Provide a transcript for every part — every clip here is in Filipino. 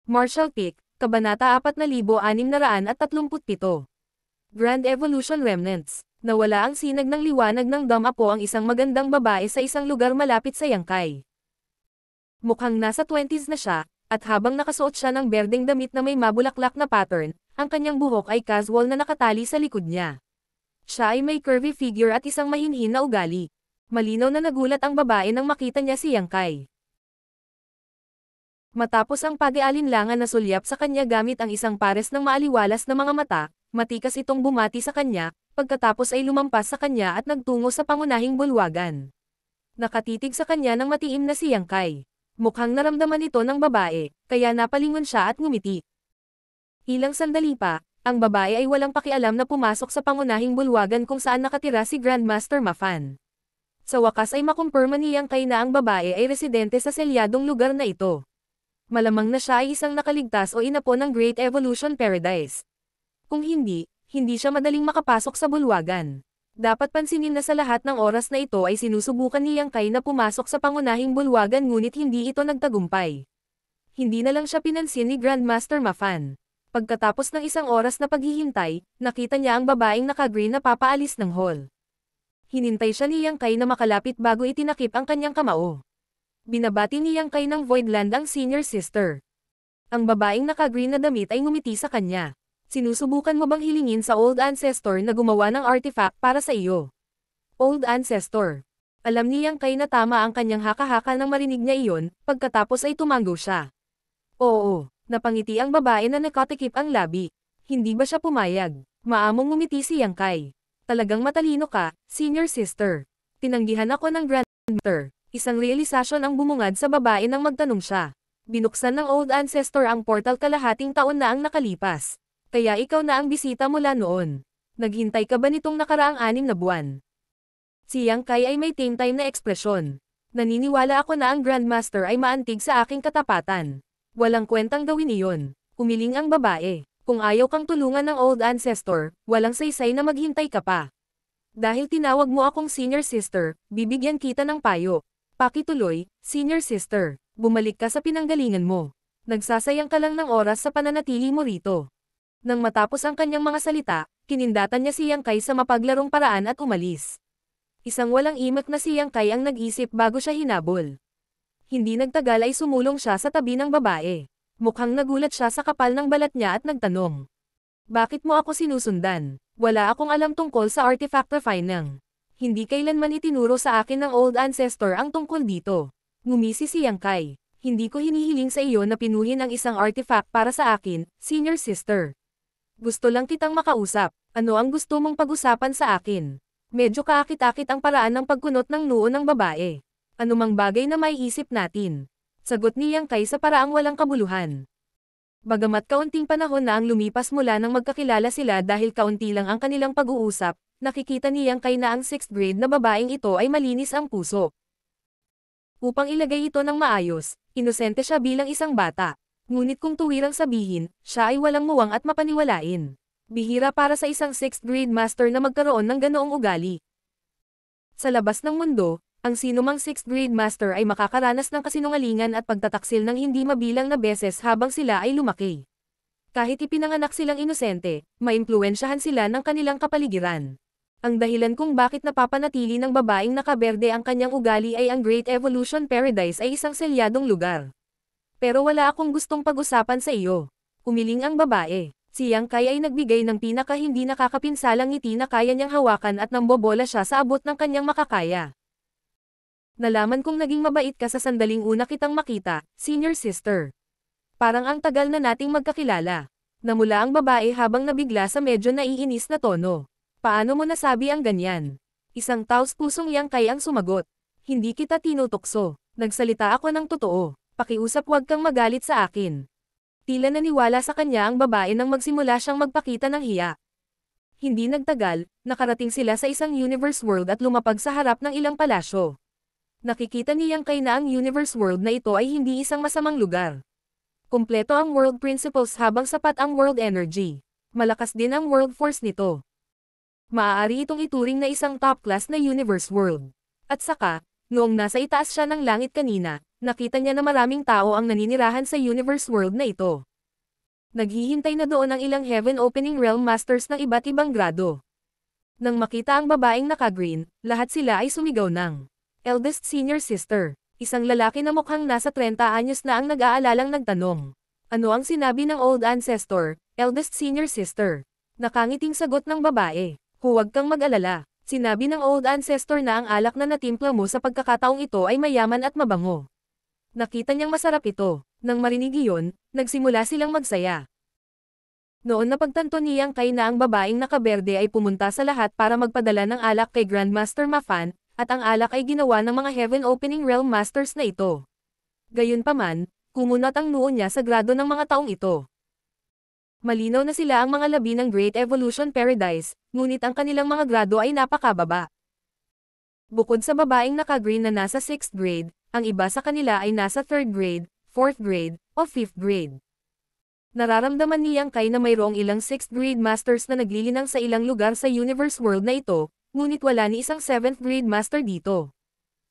Martial Peak, Kabanata 4637. Grand Evolution Remnants. Nawala ang sinag ng liwanag ng Damapo ang isang magandang babae sa isang lugar malapit sa Yangkay. Mukhang nasa 20s na siya, at habang nakasuot siya ng berdeng damit na may mabulaklak na pattern, ang kanyang buhok ay casual na nakatali sa likod niya. Siya ay may curvy figure at isang mahinhin na ugali. Malinaw na nagulat ang babae nang makita niya si Yangkay. Matapos ang pag-aalinlangan na sulyap sa kanya gamit ang isang pares ng maaliwalas na mga mata, matikas itong bumati sa kanya, pagkatapos ay lumampas sa kanya at nagtungo sa pangunahing bulwagan. Nakatitig sa kanya ng matiim na si Yangkay. Mukhang naramdaman ito ng babae, kaya napalingon siya at ngumiti. Ilang sandali pa, ang babae ay walang pakialam na pumasok sa pangunahing bulwagan kung saan nakatira si Grandmaster Mafan. Sa wakas ay makumpirma ni Yangkay na ang babae ay residente sa selyadong lugar na ito. Malamang na siya ay isang nakaligtas o inapo ng Great Evolution Paradise. Kung hindi siya madaling makapasok sa bulwagan. Dapat pansinin na sa lahat ng oras na ito ay sinusubukan ni Yangkay na pumasok sa pangunahing bulwagan ngunit hindi ito nagtagumpay. Hindi na lang siya pinansin ni Grandmaster Mafan. Pagkatapos ng isang oras na paghihintay, nakita niya ang babaeng naka-green na papaalis ng hall. Hinintay siya ni Yangkay na makalapit bago itinakip ang kanyang kamao. Binabati ni Yangkay ng Voidland ang senior sister. Ang babaeng naka-green na damit ay ngumiti sa kanya. Sinusubukan mo bang hilingin sa Old Ancestor na gumawa ng artifact para sa iyo? Old Ancestor. Alam ni Yangkay na tama ang kanyang haka-haka nang marinig niya iyon, pagkatapos ay tumango siya. Oo, napangiti ang babae na nakatikip ang labi. Hindi ba siya pumayag? Maamong ngumiti si Yangkay. Talagang matalino ka, senior sister. Tinanggihan ako ng Grandmaster. Isang realisasyon ang bumungad sa babae nang magtanong siya. Binuksan ng Old Ancestor ang portal kalahating taon na ang nakalipas. Kaya ikaw na ang bisita mula noon. Naghintay ka ba nitong nakaraang 6 na buwan? Si Yangkay ay may tame time na ekspresyon. Naniniwala ako na ang Grandmaster ay maantig sa aking katapatan. Walang kwentang gawin iyon. Umiling ang babae. Kung ayaw kang tulungan ng Old Ancestor, walang saysay na maghintay ka pa. Dahil tinawag mo akong senior sister, bibigyan kita ng payo. Pakituloy, senior sister, bumalik ka sa pinanggalingan mo. Nagsasayang ka lang ng oras sa pananatili mo rito. Nang matapos ang kanyang mga salita, kinindatan niya si Yangkay sa mapaglarong paraan at umalis. Isang walang imak na si Yangkay ang nag-isip bago siya hinabol. Hindi nagtagal ay sumulong siya sa tabi ng babae. Mukhang nagulat siya sa kapal ng balat niya at nagtanong. Bakit mo ako sinusundan? Wala akong alam tungkol sa artifact refining. Hindi kailanman itinuro sa akin ng Old Ancestor ang tungkol dito. Ngumisi si Yangkay. Hindi ko hinihiling sa iyo na pinuhin ang isang artifact para sa akin, senior sister. Gusto lang kitang makausap. Ano ang gusto mong pag-usapan sa akin? Medyo kaakit-akit ang paraan ng pagkunot ng noo ng babae. Anumang bagay na maiisip natin. Sagot ni Yangkay sa paraang walang kabuluhan. Bagamat kaunting panahon na ang lumipas mula nang magkakilala sila dahil kaunti lang ang kanilang pag-uusap, nakikita ni Yangkay na ang 6th grade na babaeng ito ay malinis ang puso. Upang ilagay ito ng maayos, inosente siya bilang isang bata. Ngunit kung tuwirang sabihin, siya ay walang muwang at mapaniwalain. Bihira para sa isang 6th grade master na magkaroon ng ganoong ugali. Sa labas ng mundo, ang sinumang 6th grade master ay makakaranas ng kasinungalingan at pagtataksil ng hindi mabilang na beses habang sila ay lumaki. Kahit ipinanganak silang inosente, maimpluwensyahan sila ng kanilang kapaligiran. Ang dahilan kung bakit napapanatili ng babaeng nakaberde ang kanyang ugali ay ang Great Evolution Paradise ay isang selyadong lugar. Pero wala akong gustong pag-usapan sa iyo. Umiling ang babae. Si Yangkay ay nagbigay ng pinaka hindi nakakapinsalang ngiti na kaya niyang hawakan at nambobola siya sa abot ng kanyang makakaya. Nalaman kong naging mabait ka sa sandaling una kitang makita, senior sister. Parang ang tagal na nating magkakilala. Namula ang babae habang nabigla sa medyo naiinis na tono. Paano mo nasabi ang ganyan? Isang taos-pusong Yangkay ang sumagot. Hindi kita tinutukso. Nagsalita ako ng totoo. Pakiusap huwag kang magalit sa akin. Tila naniwala sa kanya ang babae nang magsimula siyang magpakita ng hiya. Hindi nagtagal, nakarating sila sa isang universe world at lumapag sa harap ng ilang palasyo. Nakikita ni Yangkay na ang universe world na ito ay hindi isang masamang lugar. Kumpleto ang world principles habang sapat ang world energy. Malakas din ang world force nito. Maaari itong ituring na isang top class na universe world. At saka, Noong nasa itaas siya ng langit kanina, nakita niya na maraming tao ang naninirahan sa universe world na ito. Naghihintay na doon ang ilang Heaven Opening Realm Masters ng iba't ibang grado. Nang makita ang babaeng naka-green, lahat sila ay sumigaw ng eldest senior sister. Isang lalaki na mukhang nasa 30 anyos na ang nag-aalalang nagtanong. Ano ang sinabi ng old ancestor, eldest senior sister? Nakangiting sagot ng babae. Huwag kang mag-alala. Sinabi ng old ancestor na ang alak na natimpla mo sa pagkakataong ito ay mayaman at mabango. Nakita niyang masarap ito. Nang marinig iyon, nagsimula silang magsaya. Noon napagtanto ni Yang Kai na ang babaeng nakaberde ay pumunta sa lahat para magpadala ng alak kay Grandmaster Mafan, at ang alak ay ginawa ng mga Heaven Opening Realm Masters na ito. Gayunpaman, kumunat ang noo niya sa grado ng mga taong ito. Malinaw na sila ang mga labi ng Great Evolution Paradise, ngunit ang kanilang mga grado ay napakababa. Bukod sa babaeng naka-green na nasa 6th grade, ang iba sa kanila ay nasa 3rd grade, 4th grade, o 5th grade. Nararamdaman ni Yang Kai na mayroong ilang 6th grade masters na naglilinang sa ilang lugar sa universe world na ito, ngunit wala ni isang 7th grade master dito.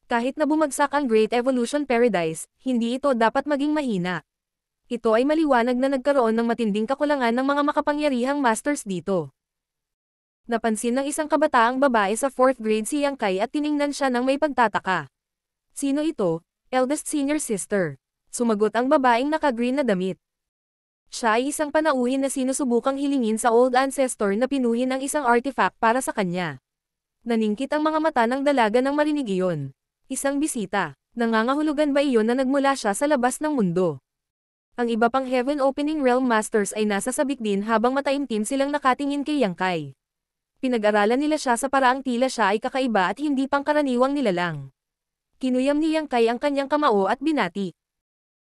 Kahit na bumagsak ang Great Evolution Paradise, hindi ito dapat maging mahina. Ito ay maliwanag na nagkaroon ng matinding kakulangan ng mga makapangyarihang masters dito. Napansin ng isang kabataang babae sa 4th grade si Yang Kai at tiningnan siya ng may pagtataka. Sino ito? Eldest senior sister. Sumagot ang babaeng naka-green na damit. Siya ay isang panauhin na sinusubukang hilingin sa old ancestor na pinuhin ang isang artifact para sa kanya. Naningkit ang mga mata ng dalaga nang marinig iyon. Isang bisita. Nangangahulugan ba iyon na nagmula siya sa labas ng mundo? Ang iba pang Heaven Opening Realm Masters ay nasa sabik din habang mataimtim silang nakatingin kay Yang Kai. Pinag-aralan nila siya sa paraang tila siya ay kakaiba at hindi pangkaraniwang nilalang. Kinuyam ni Yang Kai ang kanyang kamao at binati.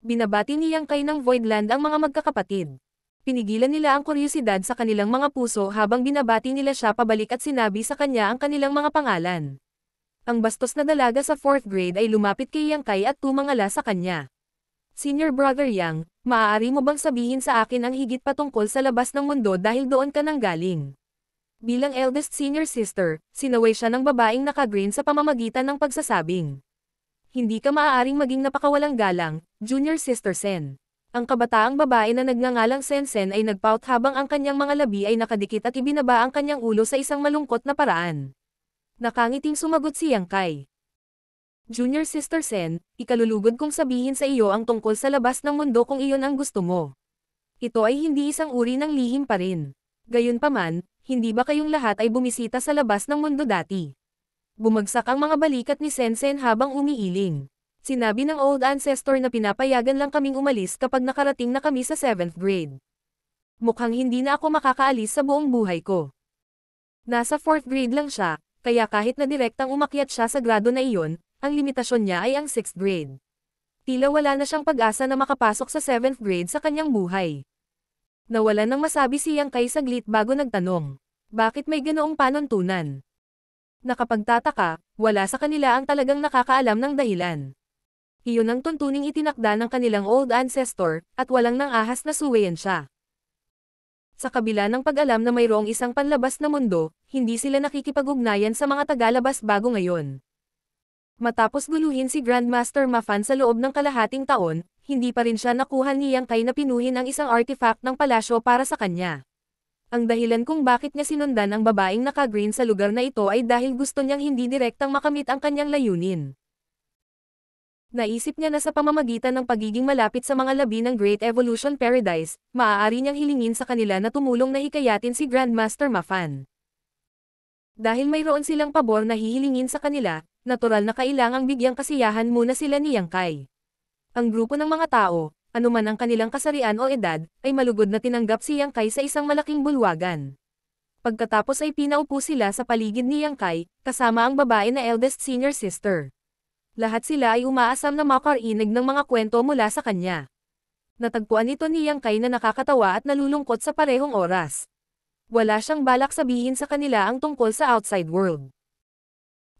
Binabati ni Yang Kai ng Voidland ang mga magkakapatid. Pinigilan nila ang kuryosidad sa kanilang mga puso habang binabati nila siya pabalik at sinabi sa kanya ang kanilang mga pangalan. Ang bastos na dalaga sa 4th grade ay lumapit kay Yang Kai at tumangala sa kanya. Senior Brother Yang, maaari mo bang sabihin sa akin ang higit patungkol sa labas ng mundo dahil doon ka nang galing? Bilang eldest senior sister, sinaway siya ng babaeng naka-green sa pamamagitan ng pagsasabing. Hindi ka maaaring maging napakawalang galang, Junior Sister Sen. Ang kabataang babae na nagngangalang Sen ay nagpout habang ang kanyang mga labi ay nakadikit at ibinaba ang kanyang ulo sa isang malungkot na paraan. Nakangiting sumagot si Yang Kai. Junior Sister Sen, ikalulugod kong sabihin sa iyo ang tungkol sa labas ng mundo kung iyon ang gusto mo. Ito ay hindi isang uri ng lihim pa rin. Gayunpaman, hindi ba kayong lahat ay bumisita sa labas ng mundo dati? Bumagsak ang mga balikat ni Sen habang umiiling. Sinabi ng old ancestor na pinapayagan lang kaming umalis kapag nakarating na kami sa 7th grade. Mukhang hindi na ako makakaalis sa buong buhay ko. Nasa 4th grade lang siya, kaya kahit na direktang umakyat siya sa grado na iyon, ang limitasyon niya ay ang 6th grade. Tila wala na siyang pag-asa na makapasok sa 7th grade sa kanyang buhay. Nawalan ng masabi si Yang Kai saglit bago nagtanong. Bakit may ganoong panuntunan? Nakapagtataka, wala sa kanila ang talagang nakakaalam ng dahilan. Iyon ang tuntuning itinakda ng kanilang old ancestor, at walang nang ahas na suwayan siya. Sa kabila ng pag-alam na mayroong isang panlabas na mundo, hindi sila nakikipag-ugnayan sa mga tagalabas bago ngayon. Matapos guluhin si Grandmaster Mafan sa loob ng kalahating taon, hindi pa rin siya nakuha ni Yang Kai na pinuhin ang isang artifact ng palasyo para sa kanya. Ang dahilan kung bakit niya sinundan ang babaeng naka-green sa lugar na ito ay dahil gusto niyang hindi direktang makamit ang kanyang layunin. Naisip niya na sa pamamagitan ng pagiging malapit sa mga labi ng Great Evolution Paradise, maaari niyang hilingin sa kanila na tumulong na hikayatin si Grandmaster Mafan. Dahil mayroon silang pabor na hihilingin sa kanila, natural na kailangang bigyang kasiyahan muna sila ni Yang Kai. Ang grupo ng mga tao, anuman ang kanilang kasarian o edad, ay malugod na tinanggap si Yang Kai sa isang malaking bulwagan. Pagkatapos ay pinaupo sila sa paligid ni Yang Kai, kasama ang babae na eldest senior sister. Lahat sila ay umaasam na makarinig ng mga kwento mula sa kanya. Natagpuan ito ni Yang Kai na nakakatawa at nalulungkot sa parehong oras. Wala siyang balak sabihin sa kanila ang tungkol sa outside world.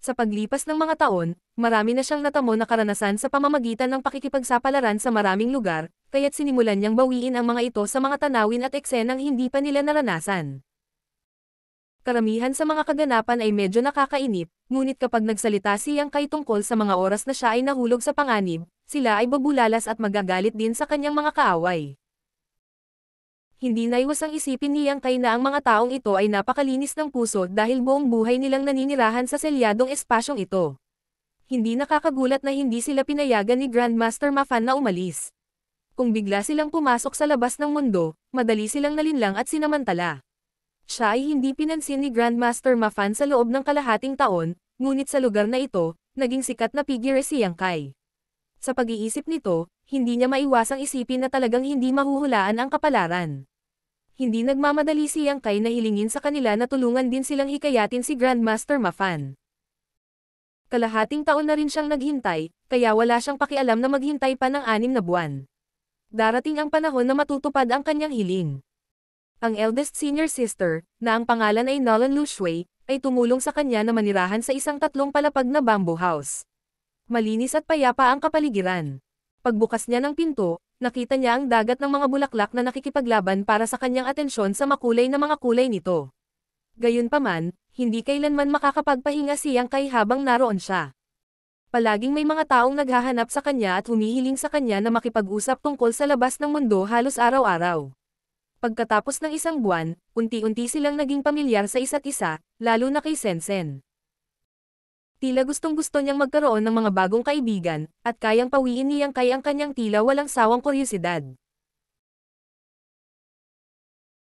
Sa paglipas ng mga taon, marami na siyang natamo na karanasan sa pamamagitan ng pakikipagsapalaran sa maraming lugar, kaya't sinimulan niyang bawiin ang mga ito sa mga tanawin at eksenang hindi pa nila naranasan. Karamihan sa mga kaganapan ay medyo nakakainip, ngunit kapag nagsalita si Yang Kai tungkol sa mga oras na siya ay nahulog sa panganib, sila ay babulalas at magagalit din sa kanyang mga kaaway. Hindi naiwasang isipin ni Yang Kai na ang mga taong ito ay napakalinis ng puso dahil buong buhay nilang naninirahan sa selyadong espasyong ito. Hindi nakakagulat na hindi sila pinayagan ni Grandmaster Mafan na umalis. Kung bigla silang pumasok sa labas ng mundo, madali silang nalinlang at sinamantala. Siya ay hindi pinansin ni Grandmaster Mafan sa loob ng kalahating taon, ngunit sa lugar na ito, naging sikat na figure si Yang Kai. Sa pag-iisip nito, hindi niya maiwasang isipin na talagang hindi mahuhulaan ang kapalaran. Hindi nagmamadali si Yang Kai na hilingin sa kanila na tulungan din silang hikayatin si Grandmaster Mafan. Kalahating taon na rin siyang naghintay, kaya wala siyang pakialam na maghintay pa ng 6 na buwan. Darating ang panahon na matutupad ang kanyang hiling. Ang eldest senior sister, na ang pangalan ay Nolan Lu Shui, ay tumulong sa kanya na manirahan sa isang 3 palapag na bamboo house. Malinis at payapa ang kapaligiran. Pagbukas niya ng pinto, nakita niya ang dagat ng mga bulaklak na nakikipaglaban para sa kanyang atensyon sa makulay na mga kulay nito. Gayunpaman, hindi kailanman makakapagpahinga si Yang Kai habang naroon siya. Palaging may mga taong naghahanap sa kanya at humihiling sa kanya na makipag-usap tungkol sa labas ng mundo halos araw-araw. Pagkatapos ng 1 buwan, unti-unti silang naging pamilyar sa isa't isa, lalo na kay Sensen. Tila gustong-gusto niyang magkaroon ng mga bagong kaibigan, at kayang pawiin ni Yang Kai ang kanyang tila walang sawang kuryosidad.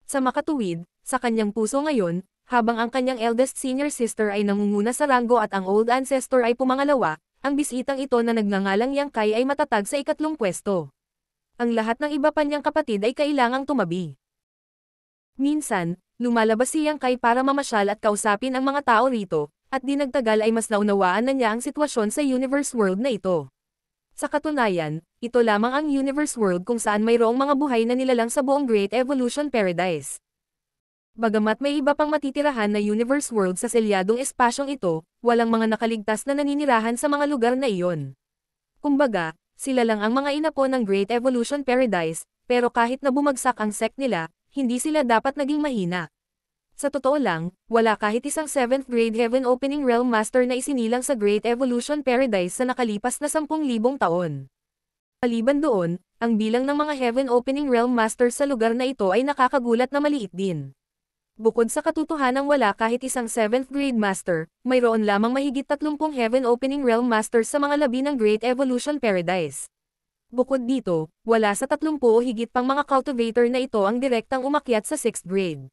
Sa makatuwid, sa kanyang puso ngayon, habang ang kanyang eldest senior sister ay nangunguna sa ranggo at ang old ancestor ay pumangalawa, ang bisitang ito na nagngangalang Yang Kai ay matatag sa 2 pwesto. Ang lahat ng iba pa niyang kapatid ay kailangang tumabi. Minsan, lumalabas si Yang Kai para mamasyal at kausapin ang mga tao rito, at di nagtagal ay mas naunawaan na niya ang sitwasyon sa universe world na ito. Sa katunayan, ito lamang ang universe world kung saan mayroong mga buhay na nilalang sa buong Great Evolution Paradise. Bagamat may iba pang matitirahan na universe world sa selyadong espasyong ito, walang mga nakaligtas na naninirahan sa mga lugar na iyon. Kumbaga, sila lang ang mga inapo ng Great Evolution Paradise, pero kahit na bumagsak ang sect nila, hindi sila dapat naging mahina. Sa totoo lang, wala kahit isang 7th grade Heaven Opening Realm Master na isinilang sa Great Evolution Paradise sa nakalipas na 10,000 taon. Maliban doon, ang bilang ng mga Heaven Opening Realm Masters sa lugar na ito ay nakakagulat na maliit din. Bukod sa katotohanang wala kahit isang 7th grade master, mayroon lamang mahigit 30 Heaven Opening Realm Masters sa mga labi ng Great Evolution Paradise. Bukod dito, wala sa 30 o higit pang mga cultivator na ito ang direktang umakyat sa 6th grade.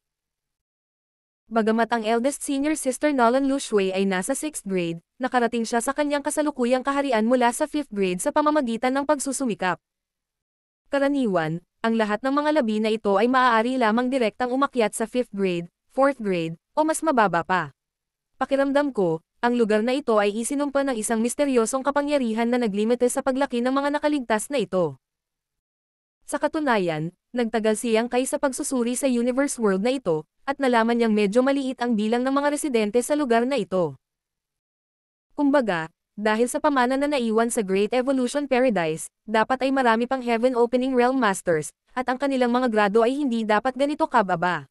Bagamat ang eldest senior sister Nolan Lu Shui ay nasa 6th grade, nakarating siya sa kanyang kasalukuyang kaharian mula sa 5th grade sa pamamagitan ng pagsusumikap. Karaniwan, ang lahat ng mga labi na ito ay maaari lamang direktang umakyat sa 5th grade, 4th grade, o mas mababa pa. Pakiramdam ko, ang lugar na ito ay isinumpa ng isang misteryosong kapangyarihan na naglimite sa paglaki ng mga nakaligtas na ito. Sa katunayan, nagtagal si Yang Kai sa pagsusuri sa universe world na ito, at nalaman niyang medyo maliit ang bilang ng mga residente sa lugar na ito. Kumbaga, dahil sa pamana na naiwan sa Great Evolution Paradise, dapat ay marami pang Heaven Opening Realm Masters, at ang kanilang mga grado ay hindi dapat ganito kababa.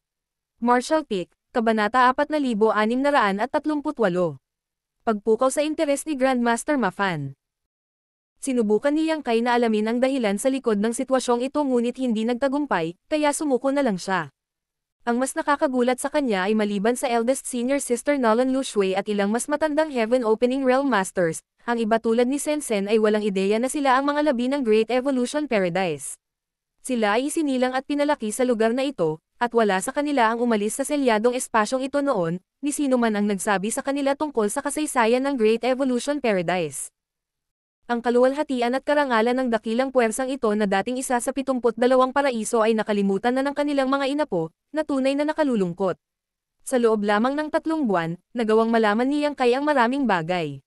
Marshall Peak, Kabanata 4638. Pagpukaw sa interes ni Grandmaster Mafan. Sinubukan ni Yang Kai na alamin ang dahilan sa likod ng sitwasyong ito ngunit hindi nagtagumpay, kaya sumuko na lang siya. Ang mas nakakagulat sa kanya ay maliban sa eldest senior sister Nolan Lu Shui at ilang mas matandang Heaven Opening Realm Masters, ang iba tulad ni Sensen ay walang ideya na sila ang mga labi ng Great Evolution Paradise. Sila ay isinilang at pinalaki sa lugar na ito, at wala sa kanila ang umalis sa selyadong espasyong ito noon, ni sino man ang nagsabi sa kanila tungkol sa kasaysayan ng Great Evolution Paradise. Ang kaluwalhatian at karangalan ng dakilang puwersang ito na dating isa sa 72 paraiso ay nakalimutan na ng kanilang mga inapo, na tunay na nakalulungkot. Sa loob lamang ng 3 buwan, nagawang malaman ni Yang Kai ang maraming bagay.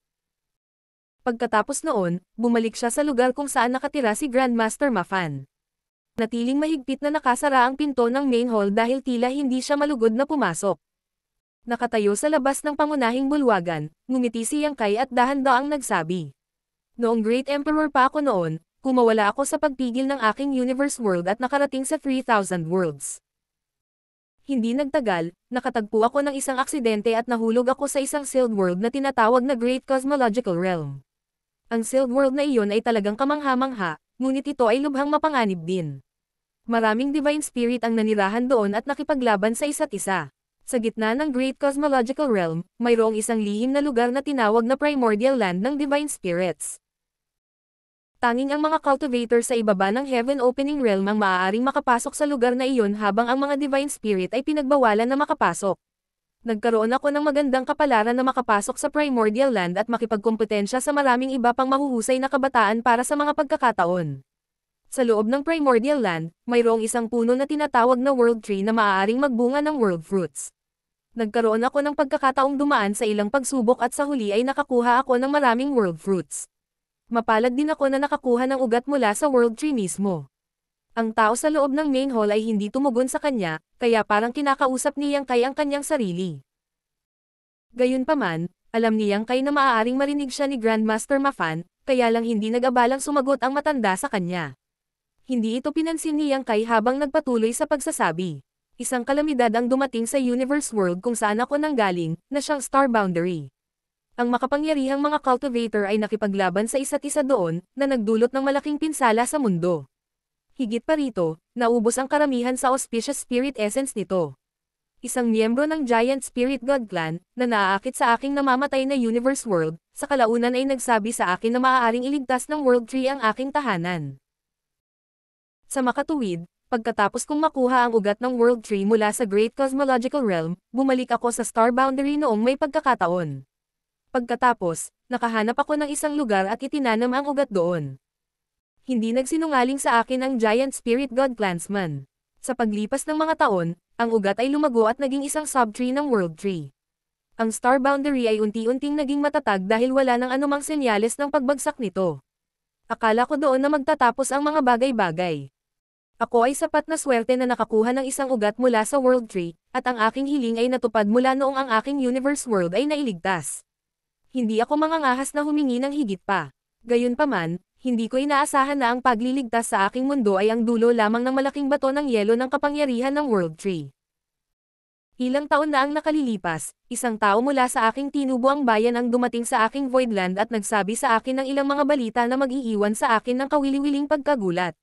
Pagkatapos noon, bumalik siya sa lugar kung saan nakatira si Grandmaster Mafan. Natiling mahigpit na nakasara ang pinto ng main hall dahil tila hindi siya malugod na pumasok. Nakatayo sa labas ng pangunahing bulwagan, ngumiti si Yang Kai at dahan-daang nagsabi. Noong Great Emperor pa ako noon, kumawala ako sa pagpigil ng aking universe world at nakarating sa 3,000 worlds. Hindi nagtagal, nakatagpo ako ng isang aksidente at nahulog ako sa isang sealed world na tinatawag na Great Cosmological Realm. Ang sealed world na iyon ay talagang kamangha-mangha, ngunit ito ay lubhang mapanganib din. Maraming divine spirit ang nanirahan doon at nakipaglaban sa isa't isa. Sa gitna ng Great Cosmological Realm, mayroong isang lihim na lugar na tinawag na Primordial Land ng Divine Spirits. Tanging ang mga cultivator sa ibaba ng Heaven Opening Realm ang maaaring makapasok sa lugar na iyon habang ang mga Divine Spirit ay pinagbawalan na makapasok. Nagkaroon ako ng magandang kapalaran na makapasok sa Primordial Land at makipagkompetensya sa maraming iba pang mahuhusay na kabataan para sa mga pagkakataon. Sa loob ng Primordial Land, mayroong isang puno na tinatawag na World Tree na maaaring magbunga ng World Fruits. Nagkaroon ako ng pagkakataong dumaan sa ilang pagsubok at sa huli ay nakakuha ako ng maraming World Fruits. Mapalad din ako na nakakuha ng ugat mula sa World Tree mismo. Ang tao sa loob ng main hall ay hindi tumugon sa kanya, kaya parang kinakausap ni Yang Kai ang kanyang sarili. Gayunpaman, alam ni Yang Kai na maaaring marinig siya ni Grandmaster Mafan, kaya lang hindi nag-abalang sumagot ang matanda sa kanya. Hindi ito pinansin ni Yang Kai habang nagpatuloy sa pagsasabi. Isang kalamidad ang dumating sa Universe World kung saan ako nanggaling, na siyang Star Boundary. Ang makapangyarihang mga cultivator ay nakipaglaban sa isa't isa doon, na nagdulot ng malaking pinsala sa mundo. Higit pa rito, naubos ang karamihan sa auspicious spirit essence nito. Isang miyembro ng Giant Spirit God Clan, na naaakit sa aking namamatay na Universe World, sa kalaunan ay nagsabi sa akin na maaaring iligtas ng World Tree ang aking tahanan. Sa makatuwid, pagkatapos kong makuha ang ugat ng World Tree mula sa Great Cosmological Realm, bumalik ako sa Star Boundary noong may pagkakataon. Pagkatapos, nakahanap ako ng isang lugar at itinanam ang ugat doon. Hindi nagsinungaling sa akin ang Giant Spirit God Clansman. Sa paglipas ng mga taon, ang ugat ay lumago at naging isang subtree ng World Tree. Ang Star Boundary ay unti-unting naging matatag dahil wala nang anumang senyales ng pagbagsak nito. Akala ko doon na magtatapos ang mga bagay-bagay. Ako ay sapat na swerte na nakakuha ng isang ugat mula sa World Tree, at ang aking hiling ay natupad mula noong ang aking Universe World ay nailigtas. Hindi ako mangangahas na humingi ng higit pa. Gayunpaman, hindi ko inaasahan na ang pagliligtas sa aking mundo ay ang dulo lamang ng malaking bato ng yelo ng kapangyarihan ng World Tree. Ilang taon na ang nakalilipas, isang tao mula sa aking tinubuang bayan ang dumating sa aking Voidland at nagsabi sa akin ng ilang mga balita na mag-iiwan sa akin ng kawili-wiling pagkagulat.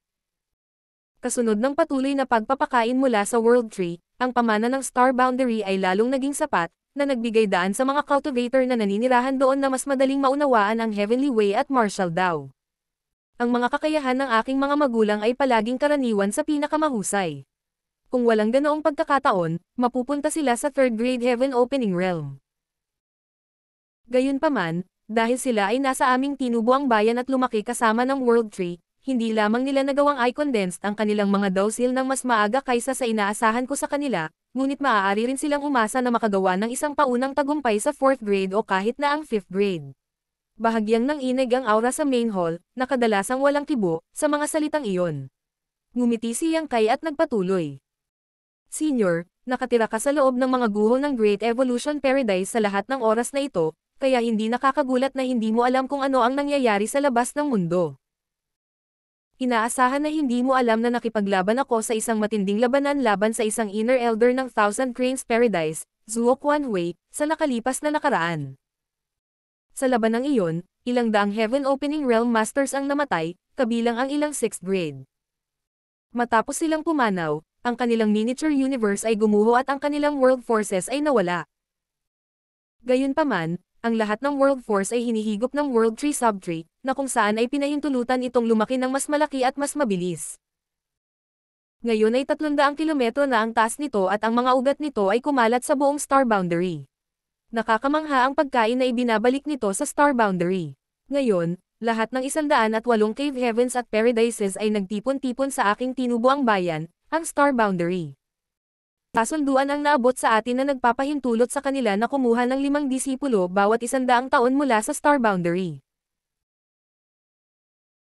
Kasunod ng patuloy na pagpapakain mula sa World Tree, ang pamana ng Star Boundary ay lalong naging sapat, na nagbigay daan sa mga cultivator na naninirahan doon na mas madaling maunawaan ang Heavenly Way at Martial Daw. Ang mga kakayahan ng aking mga magulang ay palaging karaniwan sa pinakamahusay. Kung walang ganoong pagkakataon, mapupunta sila sa third grade Heaven Opening Realm. Gayunpaman, dahil sila ay nasa aming tinubuang bayan at lumaki kasama ng World Tree, hindi lamang nila nagawang i-condensed ang kanilang mga dawsil ng mas maaga kaysa sa inaasahan ko sa kanila, ngunit maaari rin silang umasa na makagawa ng isang paunang tagumpay sa 4th grade o kahit na ang 5th grade. Bahagyang nang inig ang aura sa main hall, na kadalasang walang kibo, sa mga salitang iyon. Ngumiti si Yang Kai at nagpatuloy. Senior, nakatira ka sa loob ng mga guho ng Great Evolution Paradise sa lahat ng oras na ito, kaya hindi nakakagulat na hindi mo alam kung ano ang nangyayari sa labas ng mundo. Inaasahan na hindi mo alam na nakipaglaban ako sa isang matinding labanan laban sa isang inner elder ng Thousand Cranes Paradise, Zuo Quanhui, sa nakalipas na nakaraan. Sa labanang iyon, ilang daang Heaven Opening Realm Masters ang namatay, kabilang ang ilang 6th grade. Matapos silang pumanaw, ang kanilang miniature universe ay gumuho at ang kanilang world forces ay nawala. Gayunpaman, ang lahat ng world force ay hinihigop ng World Tree Subtree, na kung saan ay pinahintulutan itong lumaki ng mas malaki at mas mabilis. Ngayon ay 300 kilometro na ang taas nito at ang mga ugat nito ay kumalat sa buong Star Boundary. Nakakamangha ang pagkain na ibinabalik nito sa Star Boundary. Ngayon, lahat ng 108 cave heavens at paradises ay nagtipon-tipon sa aking tinubuang bayan, ang Star Boundary. Kasunduan ang naabot sa atin na nagpapahintulot sa kanila na kumuha ng 5 disipulo bawat 100 taon mula sa Star Boundary.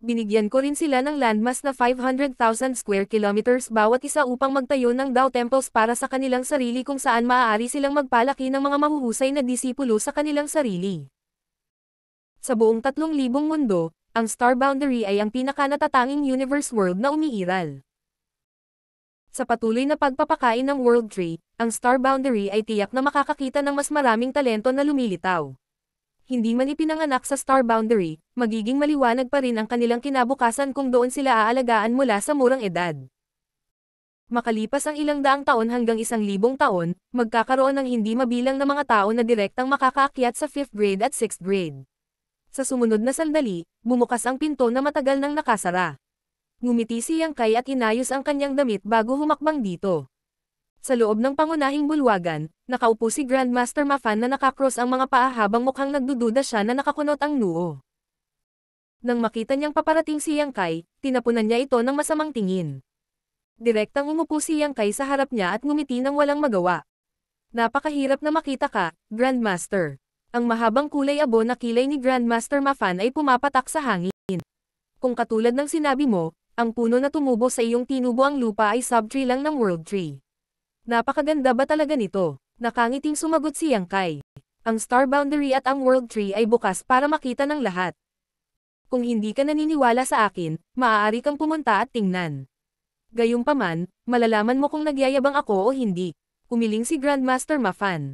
Binigyan ko rin sila ng landmass na 500,000 square kilometers bawat isa upang magtayo ng Dao Temples para sa kanilang sarili kung saan maaari silang magpalaki ng mga mahuhusay na disipulo sa kanilang sarili. Sa buong 3,000 mundo, ang Star Boundary ay ang pinakanatatanging universe world na umiiral. Sa patuloy na pagpapakain ng World Tree, ang Star Boundary ay tiyak na makakakita ng mas maraming talento na lumilitaw. Hindi man ipinanganak sa Star Boundary, magiging maliwanag pa rin ang kanilang kinabukasan kung doon sila aalagaan mula sa murang edad. Makalipas ang ilang daang taon hanggang 1,000 taon, magkakaroon ng hindi mabilang na mga tao na direktang makakaakyat sa 5th grade at 6th grade. Sa sumunod na sandali, bumukas ang pinto na matagal nang nakasara. Ngumiti si Yang Kai at inayos ang kanyang damit bago humakbang dito. Sa loob ng pangunahing bulwagan, nakaupo si Grandmaster Mafan na nakakross ang mga paa habang mukhang nagdududa siya na nakakunot ang noo. Nang makita niyang paparating si Yang Kai, tinapunan niya ito ng masamang tingin. Direktang umupo si Yang Kai sa harap niya at ngumiti nang walang magawa. Napakahirap na makita ka, Grandmaster. Ang mahabang kulay abo na kilay ni Grandmaster Mafan ay pumapatak sa hangin. Kung katulad ng sinabi mo, ang puno na tumubo sa iyong tinubo ang lupa ay subtree lang ng World Tree. Napakaganda ba talaga nito? Nakangiting sumagot si Yang Kai. Ang Star Boundary at ang World Tree ay bukas para makita ng lahat. Kung hindi ka naniniwala sa akin, maaari kang pumunta at tingnan. Gayunpaman, malalaman mo kung nagyayabang ako o hindi. Umiling si Grandmaster Mafan.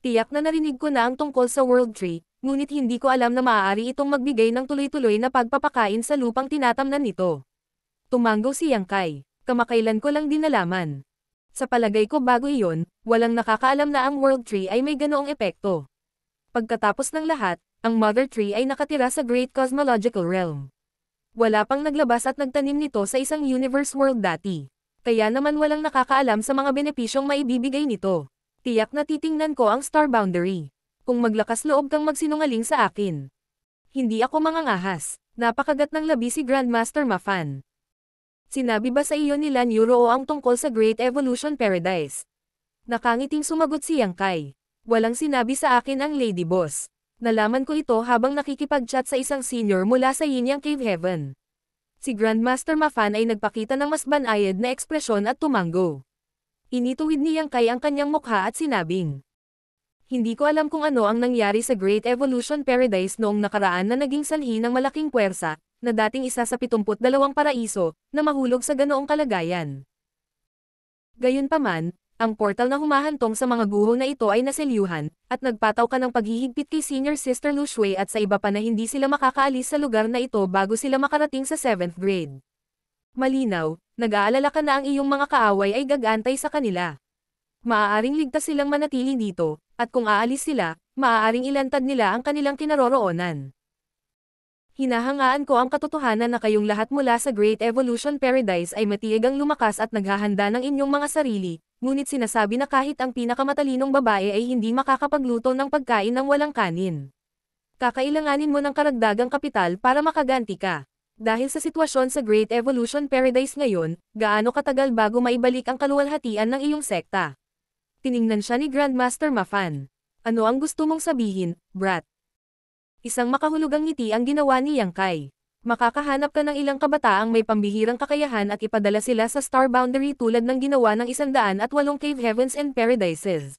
Tiyak na narinig ko na ang tungkol sa World Tree, ngunit hindi ko alam na maaari itong magbigay ng tuloy-tuloy na pagpapakain sa lupang tinatamnan nito. Tumanggo si Yang Kai. Kamakailan ko lang din nalaman. Sa palagay ko bago iyon, walang nakakaalam na ang World Tree ay may ganoong epekto. Pagkatapos ng lahat, ang Mother Tree ay nakatira sa Great Cosmological Realm. Wala pang naglabas at nagtanim nito sa isang universe world dati. Kaya naman walang nakakaalam sa mga benepisyong maibibigay nito. Tiyak na titingnan ko ang Star Boundary. Kung maglakas loob kang magsinungaling sa akin. Hindi ako mangangahas. Napakagat ng labi si Grandmaster Mafan. Sinabi ba sa iyo nila Neuro ang tungkol sa Great Evolution Paradise? Nakangiting sumagot si Yang Kai. Walang sinabi sa akin ang Lady Boss. Nalaman ko ito habang nakikipag-chat sa isang senior mula sa Yinyang Cave Heaven. Si Grandmaster Mafan ay nagpakita ng mas banayad na ekspresyon at tumanggo. Inituwid ni Yang Kai ang kanyang mukha at sinabing, hindi ko alam kung ano ang nangyari sa Great Evolution Paradise noong nakaraan na naging sanhi ng malaking puwersa, na dating isa sa 72 paraiso, na mahulog sa ganoong kalagayan. Gayunpaman, ang portal na humahantong sa mga guho na ito ay naselyuhan, at nagpataw ka ng paghihigpit kay Senior Sister Lu Shui at sa iba pa na hindi sila makakaalis sa lugar na ito bago sila makarating sa 7th grade. Malinaw, nag-aalala ka na ang iyong mga kaaway ay gagantay sa kanila. Maaaring ligtas silang manatili dito, at kung aalis sila, maaaring ilantad nila ang kanilang kinaroroonan. Hinahangaan ko ang katotohanan na kayong lahat mula sa Great Evolution Paradise ay matiyagang lumakas at naghahanda ng inyong mga sarili, ngunit sinasabi na kahit ang pinakamatalinong babae ay hindi makakapagluto ng pagkain ng walang kanin. Kakailanganin mo ng karagdagang kapital para makaganti ka. Dahil sa sitwasyon sa Great Evolution Paradise ngayon, gaano katagal bago maibalik ang kaluwalhatian ng iyong sekta? Tiningnan siya ni Grandmaster Mafan. Ano ang gusto mong sabihin, brat? Isang makahulugang ngiti ang ginawa ni Yang Kai. Makakahanap ka ng ilang kabataang may pambihirang kakayahan at ipadala sila sa Star Boundary tulad ng ginawa ng 108 Cave Heavens and Paradises.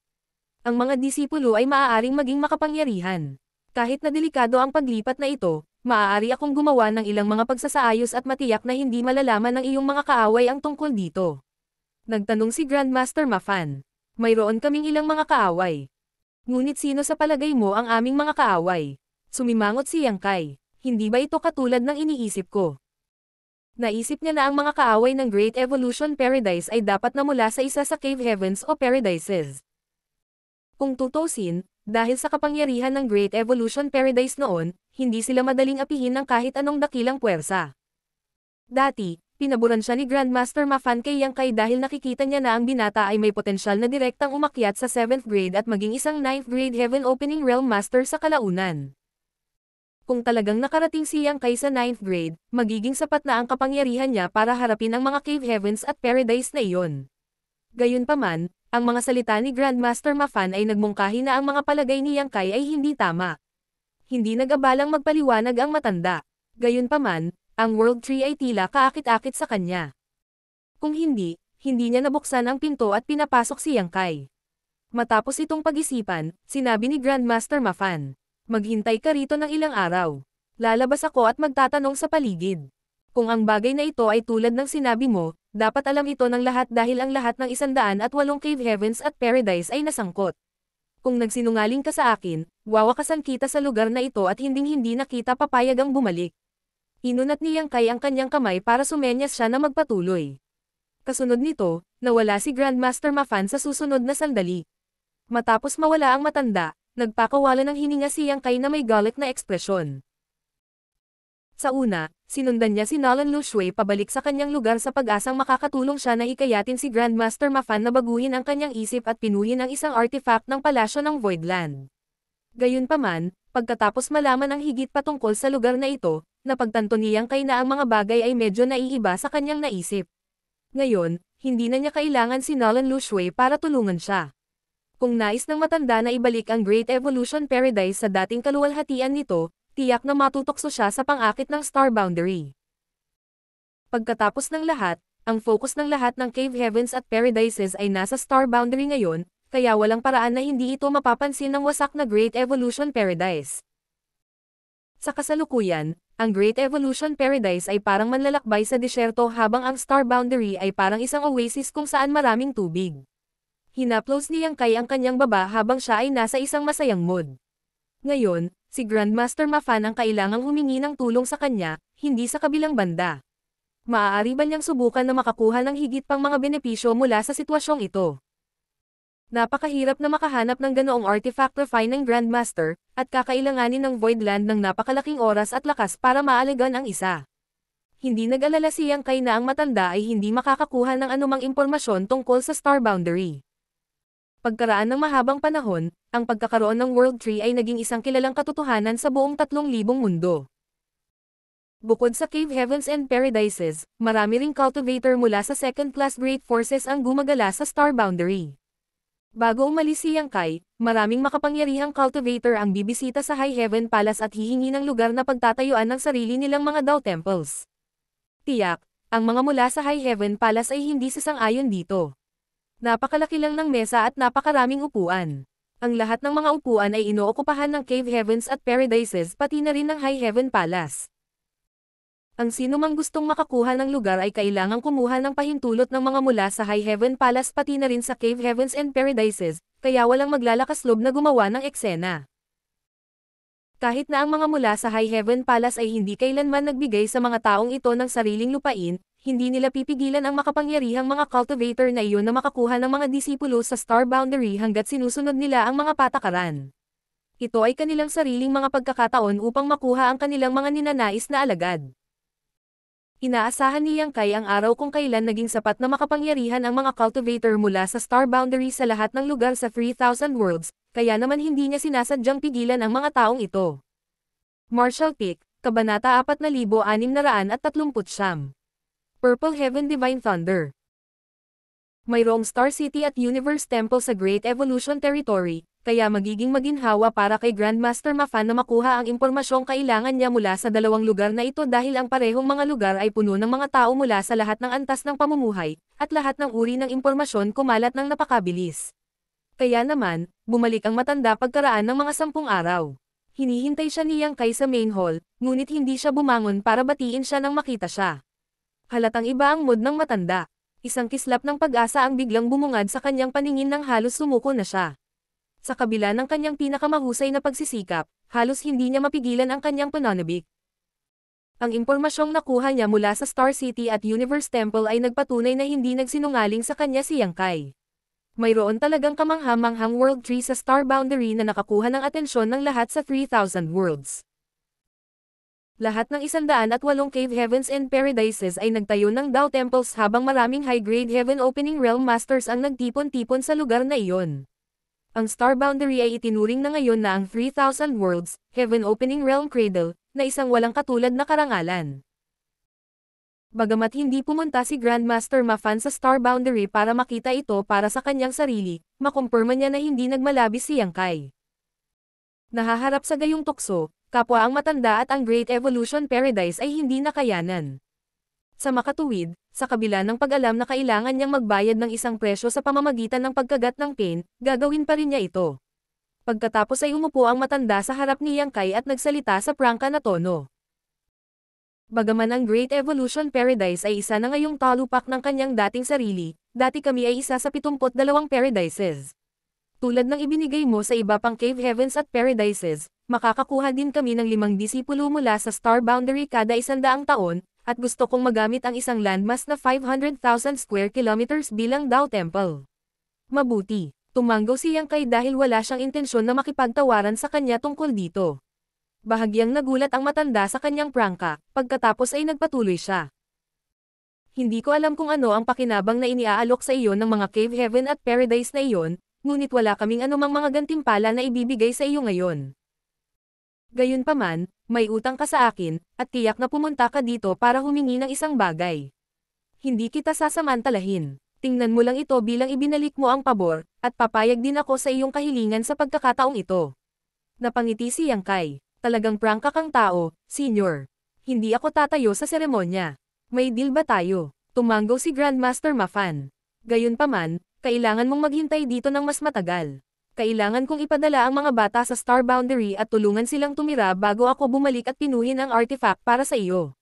Ang mga disipulo ay maaaring maging makapangyarihan. Kahit na delikado ang paglipat na ito, maaari akong gumawa ng ilang mga pagsasaayos at matiyak na hindi malalaman ng iyong mga kaaway ang tungkol dito. Nagtanong si Grandmaster Mafan. Mayroon kaming ilang mga kaaway. Ngunit sino sa palagay mo ang aming mga kaaway? Sumimangot si Yang Kai. Hindi ba ito katulad ng iniisip ko? Naisip niya na ang mga kaaway ng Great Evolution Paradise ay dapat na mula sa isa sa Cave Heavens o Paradises. Kung tutusin, dahil sa kapangyarihan ng Great Evolution Paradise noon, hindi sila madaling apihin ng kahit anong dakilang puwersa. Dati, pinaboran siya ni Grandmaster Mafan kay Yang Kai dahil nakikita niya na ang binata ay may potensyal na direktang umakyat sa 7th grade at maging isang 9th grade Heaven Opening Realm Master sa kalaunan. Kung talagang nakarating si Yang Kai sa 9th grade, magiging sapat na ang kapangyarihan niya para harapin ang mga Cave Heavens at Paradise na iyon. Gayunpaman, ang mga salita ni Grandmaster Mafan ay nagmungkahi na ang mga palagay ni Yang Kai ay hindi tama. Hindi nag-abalang magpaliwanag ang matanda. Gayunpaman, ang World Tree ay tila kaakit-akit sa kanya. Kung hindi niya nabuksan ang pinto at pinapasok si Yang Kai. Matapos itong pag-isipan, sinabi ni Grandmaster Mafan. Maghintay ka rito ng ilang araw. Lalabas ako at magtatanong sa paligid. Kung ang bagay na ito ay tulad ng sinabi mo, dapat alam ito ng lahat dahil ang lahat ng 108 cave heavens at paradise ay nasangkot. Kung nagsinungaling ka sa akin, wawakasan kita sa lugar na ito at hinding-hindi na kita papayag ang bumalik. Inunat ni Yang Kai ang kanyang kamay para sumenyas siya na magpatuloy. Kasunod nito, nawala si Grandmaster Mafan sa susunod na sandali. Matapos mawala ang matanda, nagpakawala ng hininga si Yang Kai na may galit na ekspresyon. Sa una, sinundan niya si Nolan Lu Shui pabalik sa kanyang lugar sa pag-asang makakatulong siya na hikayatin si Grandmaster Mafan na baguhin ang kanyang isip at pinuhin ang isang artifact ng palasyo ng Voidland. Gayunpaman, pagkatapos malaman ang higit patungkol sa lugar na ito, napagtanto ni Yang Kai na ang mga bagay ay medyo naiiba sa kanyang naisip. Ngayon, hindi na niya kailangan si Nolan Lu Shui para tulungan siya. Kung nais ng matanda na ibalik ang Great Evolution Paradise sa dating kaluwalhatian nito, tiyak na matutokso siya sa pang-akit ng Star Boundary. Pagkatapos ng lahat, ang focus ng lahat ng Cave Heavens at Paradises ay nasa Star Boundary ngayon, kaya walang paraan na hindi ito mapapansin ng wasak na Great Evolution Paradise. Sa kasalukuyan, ang Great Evolution Paradise ay parang manlalakbay sa disyerto habang ang Star Boundary ay parang isang oasis kung saan maraming tubig. Hinaplos ni Yang Kai ang kanyang baba habang siya ay nasa isang masayang mood. Ngayon, si Grandmaster Mafan ang kailangang humingi ng tulong sa kanya, hindi sa kabilang banda. Maaari ba niyang subukan na makakuha ng higit pang mga benepisyo mula sa sitwasyong ito? Napakahirap na makahanap ng ganoong artifact refine ng Grandmaster, at kakailanganin ng Voidland ng napakalaking oras at lakas para maalagan ang isa. Hindi nag-alala si Yang Kai na ang matanda ay hindi makakakuha ng anumang impormasyon tungkol sa Star Boundary. Pagkaraan ng mahabang panahon, ang pagkakaroon ng World Tree ay naging isang kilalang katotohanan sa buong 3,000 mundo. Bukod sa Cave Heavens and Paradises, marami ring cultivator mula sa second-class Great Forces ang gumagala sa Star Boundary. Bago umalis si Yang Kai, maraming makapangyarihang cultivator ang bibisita sa High Heaven Palace at hihingi ng lugar na pagtatayuan ng sarili nilang mga Dao Temples. Tiyak, ang mga mula sa High Heaven Palace ay hindi sasang-ayon dito. Napakalaki lang ng mesa at napakaraming upuan. Ang lahat ng mga upuan ay inookupahan ng Cave Heavens at Paradises pati na rin ng High Heaven Palace. Ang sino mang gustong makakuha ng lugar ay kailangang kumuha ng pahintulot ng mga mula sa High Heaven Palace pati na rin sa Cave Heavens and Paradises, kaya walang maglalakas loob na gumawa ng eksena. Kahit na ang mga mula sa High Heaven Palace ay hindi kailanman nagbigay sa mga taong ito ng sariling lupain, hindi nila pipigilan ang makapangyarihang mga cultivator na iyon na makakuha ng mga disipulo sa Star Boundary hanggat sinusunod nila ang mga patakaran. Ito ay kanilang sariling mga pagkakataon upang makuha ang kanilang mga ninanais na alagad. Inaasahan ni Yang Kai ang araw kung kailan naging sapat na makapangyarihan ang mga cultivator mula sa Star Boundary sa lahat ng lugar sa 3,000 worlds, kaya naman hindi niya sinasadyang pigilan ang mga taong ito. Martial Peak, Kabanata 4639. Purple Heaven Divine Thunder. Mayroong Star City at Universe Temple sa Great Evolution Territory, kaya magiging maginhawa para kay Grandmaster Mafan na makuha ang impormasyong kailangan niya mula sa dalawang lugar na ito dahil ang parehong mga lugar ay puno ng mga tao mula sa lahat ng antas ng pamumuhay, at lahat ng uri ng impormasyon kumalat ng napakabilis. Kaya naman, bumalik ang matanda pagkaraan ng mga 10 araw. Hinihintay siya ni Yang Kai sa main hall, ngunit hindi siya bumangon para batiin siya nang makita siya. Halatang iba ang mood ng matanda. Isang kislap ng pag-asa ang biglang bumungad sa kanyang paningin nang halos sumuko na siya. Sa kabila ng kanyang pinakamahusay na pagsisikap, halos hindi niya mapigilan ang kanyang pananabik. Ang impormasyong nakuha niya mula sa Star City at Universe Temple ay nagpatunay na hindi nagsinungaling sa kanya si Yang Kai. Mayroon talagang kamangha-manghang World Tree sa Star Boundary na nakakuha ng atensyon ng lahat sa 3,000 worlds. Lahat ng 108 Cave Heavens and Paradises ay nagtayo ng Dao Temples habang maraming high-grade Heaven Opening Realm Masters ang nagtipon-tipon sa lugar na iyon. Ang Star Boundary ay itinuring na ngayon na ang 3,000 Worlds, Heaven Opening Realm Cradle, na isang walang katulad na karangalan. Bagamat hindi pumunta si Grandmaster Mafan sa Star Boundary para makita ito para sa kanyang sarili, makumpirma niya na hindi nagmalabis si Yang Kai. Nahaharap sa gayong tukso, kapwa ang matanda at ang Great Evolution Paradise ay hindi nakayanan. Sa makatuwid, sa kabila ng pag-alam na kailangan niyang magbayad ng isang presyo sa pamamagitan ng pagkagat ng pain, gagawin pa rin niya ito. Pagkatapos ay umupo ang matanda sa harap ni Yang Kai at nagsalita sa prangka na tono. Bagaman ang Great Evolution Paradise ay isa na ngayong talupak ng kanyang dating sarili, dati kami ay isa sa 72 paradises. Tulad ng ibinigay mo sa iba pang cave heavens at paradises, makakakuha din kami ng 5 disipulo mula sa star boundary kada 100 taon, at gusto kong magamit ang isang landmass na 500,000 square kilometers bilang Dao Temple. Mabuti, tumanggo si Yang Kai dahil wala siyang intensyon na makipagtawaran sa kanya tungkol dito. Bahagyang nagulat ang matanda sa kanyang prangka, pagkatapos ay nagpatuloy siya. Hindi ko alam kung ano ang pakinabang na iniaalok sa iyon ng mga cave heaven at paradise na iyon, ngunit wala kaming anumang mga gantimpala na ibibigay sa iyo ngayon. Gayunpaman, may utang ka sa akin, at tiyak na pumunta ka dito para humingi ng isang bagay. Hindi kita sasamantalahin. Tingnan mo lang ito bilang ibinalik mo ang pabor, at papayag din ako sa iyong kahilingan sa pagkakataong ito. Napangiti si Yang Kai. Talagang prangka kang tao, Senior. Hindi ako tatayo sa seremonya. May deal ba tayo? Tumanggo si Grandmaster Mafan. Gayunpaman, kailangan mong maghintay dito ng mas matagal. Kailangan kong ipadala ang mga bata sa Star Boundary at tulungan silang tumira bago ako bumalik at pinuhin ang artifact para sa iyo.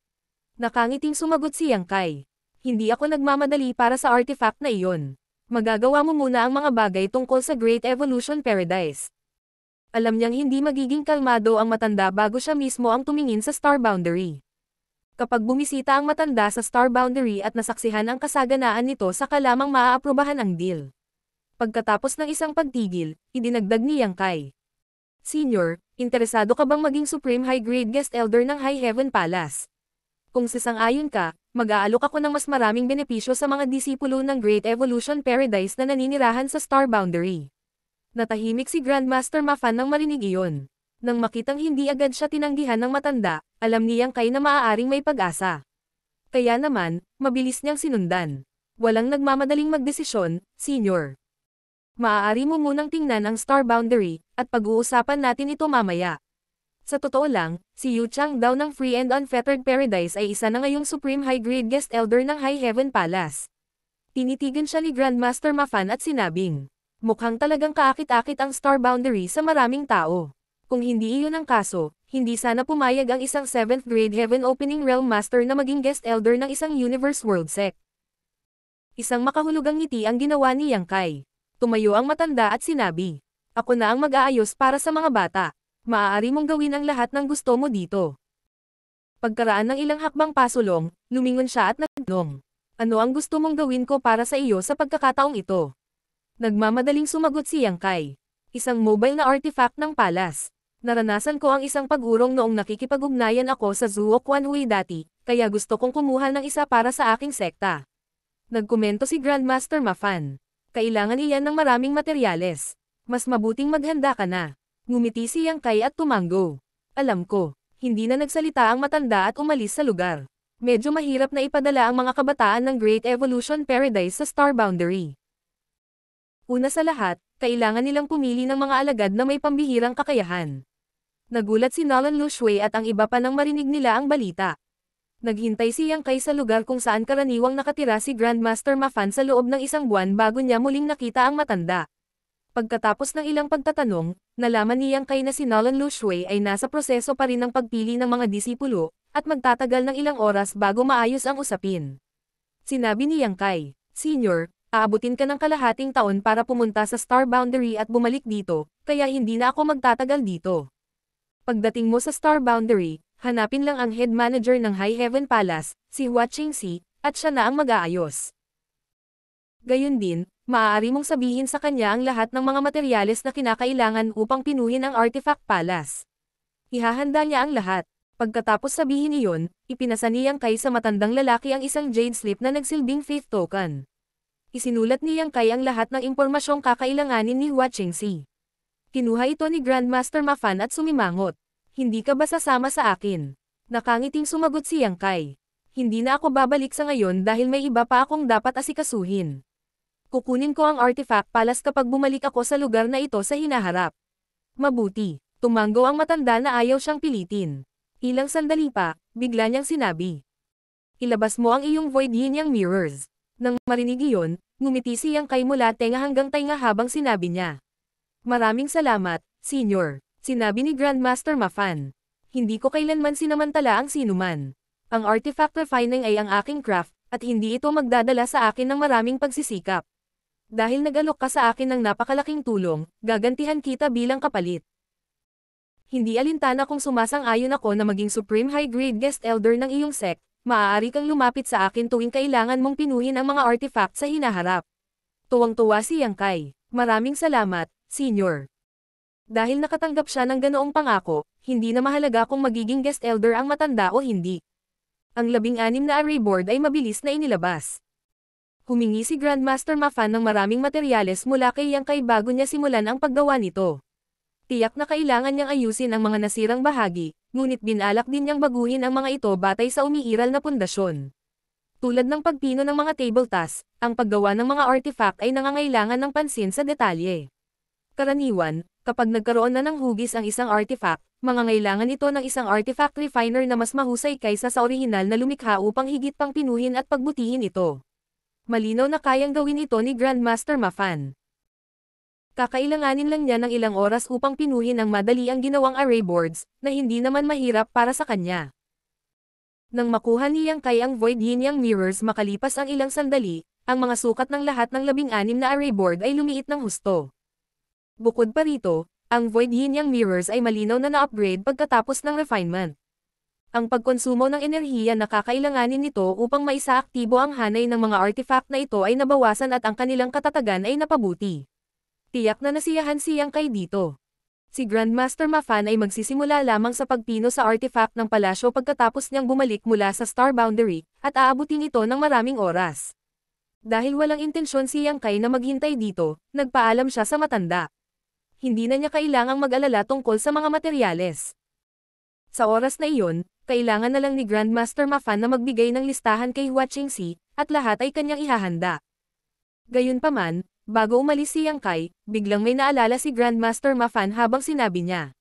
Nakangiting sumagot si Yang Kai. Hindi ako nagmamadali para sa artifact na iyon. Magagawa mo muna ang mga bagay tungkol sa Great Evolution Paradise. Alam niyang hindi magiging kalmado ang matanda bago siya mismo ang tumingin sa Star Boundary. Kapag bumisita ang matanda sa Star Boundary at nasaksihan ang kasaganaan nito saka lamang maaaprubahan ang deal. Pagkatapos ng isang pagtigil, idinagdag ni Yang Kai. Senior, interesado ka bang maging Supreme High Grade Guest Elder ng High Heaven Palace? Kung sisang-ayon ka, mag-aalok ako ng mas maraming benepisyo sa mga disipulo ng Great Evolution Paradise na naninirahan sa Star Boundary. Natahimik si Grandmaster Mafan nang marinig iyon. Nang makitang hindi agad siya tinanggihan ng matanda, alam niyang Kai na maaaring may pag-asa. Kaya naman, mabilis niyang sinundan. Walang nagmamadaling magdesisyon, Senior. Maaari mo munang tingnan ang Star Boundary, at pag-uusapan natin ito mamaya. Sa totoo lang, si Yu Chang daw ng Free and Unfettered Paradise ay isa na ngayong Supreme High Grade Guest Elder ng High Heaven Palace. Tinitigan siya ni Grandmaster Mafan at sinabing, mukhang talagang kaakit-akit ang Star Boundary sa maraming tao. Kung hindi iyon ang kaso, hindi sana pumayag ang isang 7th grade Heaven Opening Realm Master na maging guest elder ng isang Universe World Sect. Isang makahulugang ngiti ang ginawa ni Yang Kai. Tumayo ang matanda at sinabi, ako na ang mag-aayos para sa mga bata. Maaari mong gawin ang lahat ng gusto mo dito. Pagkaraan ng ilang hakbang pasulong, lumingon siya at nagtanong, ano ang gusto mong gawin ko para sa iyo sa pagkakataong ito? Nagmamadaling sumagot si Yang Kai. Isang mobile na artifact ng palas. Naranasan ko ang isang pag-urong noong nakikipag-ugnayan ako sa Zuo Quanhui dati, kaya gusto kong kumuha ng isa para sa aking sekta. Nagkomento si Grandmaster Mafan. Kailangan iyan ng maraming materyales. Mas mabuting maghanda ka na. Ngumiti si Yang Kai at tumanggo. Alam ko, hindi na nagsalita ang matanda at umalis sa lugar. Medyo mahirap na ipadala ang mga kabataan ng Great Evolution Paradise sa Star Boundary. Una sa lahat, kailangan nilang pumili ng mga alagad na may pambihirang kakayahan. Nagulat si Nolan Lu Shui at ang iba pa nang marinig nila ang balita. Naghintay si Yang Kai sa lugar kung saan karaniwang nakatira si Grandmaster Mafan sa loob ng isang buwan bago niya muling nakita ang matanda. Pagkatapos ng ilang pagtatanong, nalaman ni Yang Kai na si Nolan Lu Shui ay nasa proseso pa rin ng pagpili ng mga disipulo, at magtatagal ng ilang oras bago maayos ang usapin. Sinabi ni Yang Kai, Senior, aabutin ka ng kalahating taon para pumunta sa Star Boundary at bumalik dito, kaya hindi na ako magtatagal dito. Pagdating mo sa Star Boundary, hanapin lang ang head manager ng High Heaven Palace, si Hua Qingxi, at siya na ang mag-aayos. Gayun din, maaari mong sabihin sa kanya ang lahat ng mga materyales na kinakailangan upang pinuhin ang Artifact Palace. Ihahanda niya ang lahat. Pagkatapos sabihin iyon, ipinasa ni Yang Kai sa matandang lalaki ang isang jade slip na nagsilbing faith token. Isinulat ni Yang Kai ang lahat ng impormasyong kakailanganin ni Hua Qingxi. Kinuha ito ni Grandmaster Mafan at sumimangot. Hindi ka ba sasama sa akin? Nakangiting sumagot si Yang Kai. Hindi na ako babalik sa ngayon dahil may iba pa akong dapat asikasuhin. Kukunin ko ang Artifact Palace kapag bumalik ako sa lugar na ito sa hinaharap. Mabuti, tumanggo ang matanda na ayaw siyang pilitin. Ilang sandali pa, bigla niyang sinabi. Ilabas mo ang iyong Void Yin Yang Mirrors. Nang marinig iyon, ngumiti si Yang Kai mula tenga hanggang tainga habang sinabi niya. Maraming salamat, Senior, sinabi ni Grandmaster Mafan. Hindi ko kailanman sinamantala ang sinuman. Ang artifact refining ay ang aking craft, at hindi ito magdadala sa akin ng maraming pagsisikap. Dahil nag-alok ka sa akin ng napakalaking tulong, gagantihan kita bilang kapalit. Hindi alintana kung sumasang-ayon ako na maging Supreme High Grade Guest Elder ng iyong sect, maaari kang lumapit sa akin tuwing kailangan mong pinuhin ang mga artifact sa hinaharap. Tuwang-tuwa si Yang Kai. Maraming salamat, Senior. Dahil nakatanggap siya ng ganoong pangako, hindi na mahalaga kung magiging guest elder ang matanda o hindi. Ang 16 na array board ay mabilis na inilabas. Humingi si Grandmaster Mafan ng maraming materyales mula kay Yang Kai bago niya simulan ang paggawa nito. Tiyak na kailangan niyang ayusin ang mga nasirang bahagi, ngunit binalak din niyang baguhin ang mga ito batay sa umiiral na pundasyon. Tulad ng pagpino ng mga table tasks, ang paggawa ng mga artifact ay nangangailangan ng pansin sa detalye. Karaniwan, kapag nagkaroon na ng hugis ang isang artifact, mangangailangan ito ng isang artifact refiner na mas mahusay kaysa sa orihinal na lumikha upang higit pang pinuhin at pagbutihin ito. Malinaw na kayang gawin ito ni Grandmaster Mafan. Kakailanganin lang niya ng ilang oras upang pinuhin ang madali ang ginawang array boards, na hindi naman mahirap para sa kanya. Nang makuha ni Yang Kai ang Void Yin Yang Mirrors makalipas ang ilang sandali, ang mga sukat ng lahat ng 16 na array board ay lumiit ng husto. Bukod pa rito, ang Void Yin Yang Mirrors ay malinaw na na-upgrade pagkatapos ng refinement. Ang pagkonsumo ng enerhiya na kakailanganin nito upang maisaaktibo ang hanay ng mga artifact na ito ay nabawasan at ang kanilang katatagan ay napabuti. Tiyak na nasiyahan si Yang Kai dito. Si Grandmaster Mafan ay magsisimula lamang sa pagpino sa artifact ng palasyo pagkatapos niyang bumalik mula sa Star Boundary, at aabutin ito ng maraming oras. Dahil walang intensyon si Yang Kai na maghintay dito, nagpaalam siya sa matanda. Hindi na niya kailangang mag-alala tungkol sa mga materyales. Sa oras na iyon, kailangan na lang ni Grandmaster Mafan na magbigay ng listahan kay Hua Qingxi, at lahat ay kanyang ihahanda. Gayunpaman, bago umalis si Yang Kai, biglang may naalala si Grandmaster Mafan habang sinabi niya.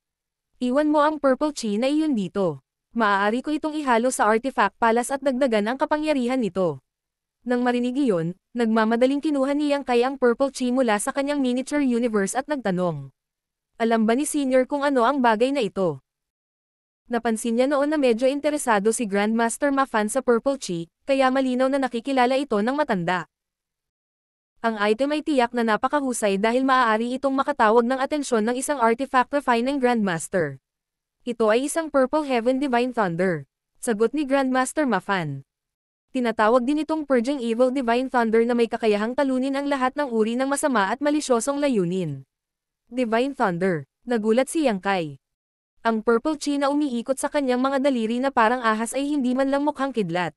Iwan mo ang Purple Chi na iyon dito. Maaari ko itong ihalo sa Artifact Palace at dagdagan ang kapangyarihan nito. Nang marinig iyon, nagmamadaling kinuha ni Yang Kai ang Purple Chi mula sa kanyang miniature universe at nagtanong. Alam ba ni Senior kung ano ang bagay na ito? Napansin niya noon na medyo interesado si Grandmaster Mafan sa Purple Chi, kaya malinaw na nakikilala ito ng matanda. Ang item ay tiyak na napakahusay dahil maaari itong makatawag ng atensyon ng isang artifact refining Grandmaster. Ito ay isang Purple Heaven Divine Thunder. Sagot ni Grandmaster Mafan. Tinatawag din itong Purging Evil Divine Thunder na may kakayahang talunin ang lahat ng uri ng masama at malisyosong layunin. Divine Thunder. Nagulat si Yang Kai. Ang Purple Chi na umiikot sa kanyang mga daliri na parang ahas ay hindi man lang mukhang kidlat.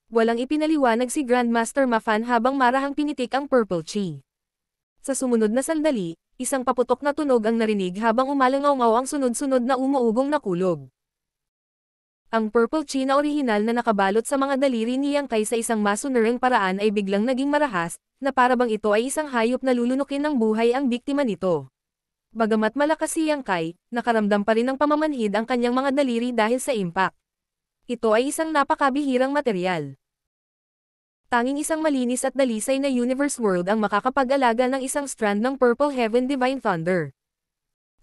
Walang ipinaliwanag si Grandmaster Mafan habang marahang pinitik ang Purple Chi. Sa sumunod na sandali, isang paputok na tunog ang narinig habang umalangaw-ngaw ang sunod-sunod na umuugong na kulog. Ang Purple Chi na orihinal na nakabalot sa mga daliri ni Yang Kai sa isang masunuring paraan ay biglang naging marahas, na parabang ito ay isang hayop na lulunukin ng buhay ang biktima nito. Bagamat malakas si Yang Kai, nakaramdam pa rin ng pamamanhid ang kanyang mga daliri dahil sa impact. Ito ay isang napakabihirang materyal. Tanging isang malinis at dalisay na Universe World ang makakapag-alaga ng isang strand ng Purple Heaven Divine Thunder.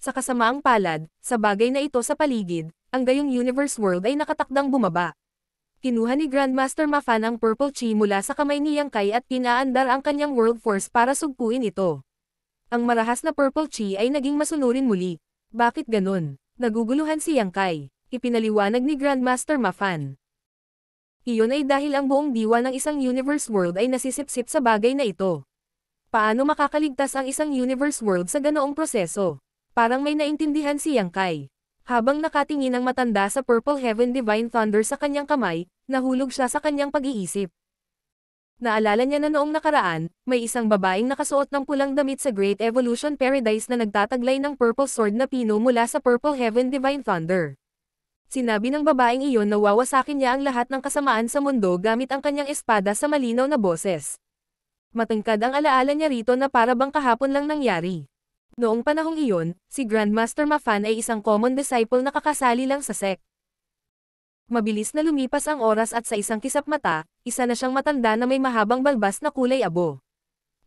Sa kasamaang palad, sa bagay na ito sa paligid, ang gayong Universe World ay nakatakdang bumaba. Kinuha ni Grandmaster Mafan ang Purple Chi mula sa kamay ni Yang Kai at pinaandar ang kanyang World Force para sugpuin ito. Ang marahas na Purple Chi ay naging masunurin muli. Bakit ganun? Naguguluhan si Yang Kai. Ipinaliwanag ni Grandmaster Mafan. Iyon ay dahil ang buong diwa ng isang Universe World ay nasisipsip sa bagay na ito. Paano makakaligtas ang isang Universe World sa ganoong proseso? Parang may naintindihan si Yang Kai. Habang nakatingin ang matanda sa Purple Heaven Divine Thunder sa kanyang kamay, nahulog siya sa kanyang pag-iisip. Naalala niya na noong nakaraan, may isang babaeng nakasuot ng pulang damit sa Great Evolution Paradise na nagtataglay ng purple sword na pino mula sa Purple Heaven Divine Thunder. Sinabi ng babaeng iyon na wawasakin niya ang lahat ng kasamaan sa mundo gamit ang kanyang espada sa malinaw na boses. Matangkad ang alaala niya rito na para bang kahapon lang nangyari. Noong panahong iyon, si Grandmaster Mafan ay isang common disciple na kakasali lang sa sect. Mabilis na lumipas ang oras at sa isang kisap mata, isa na siyang matanda na may mahabang balbas na kulay abo.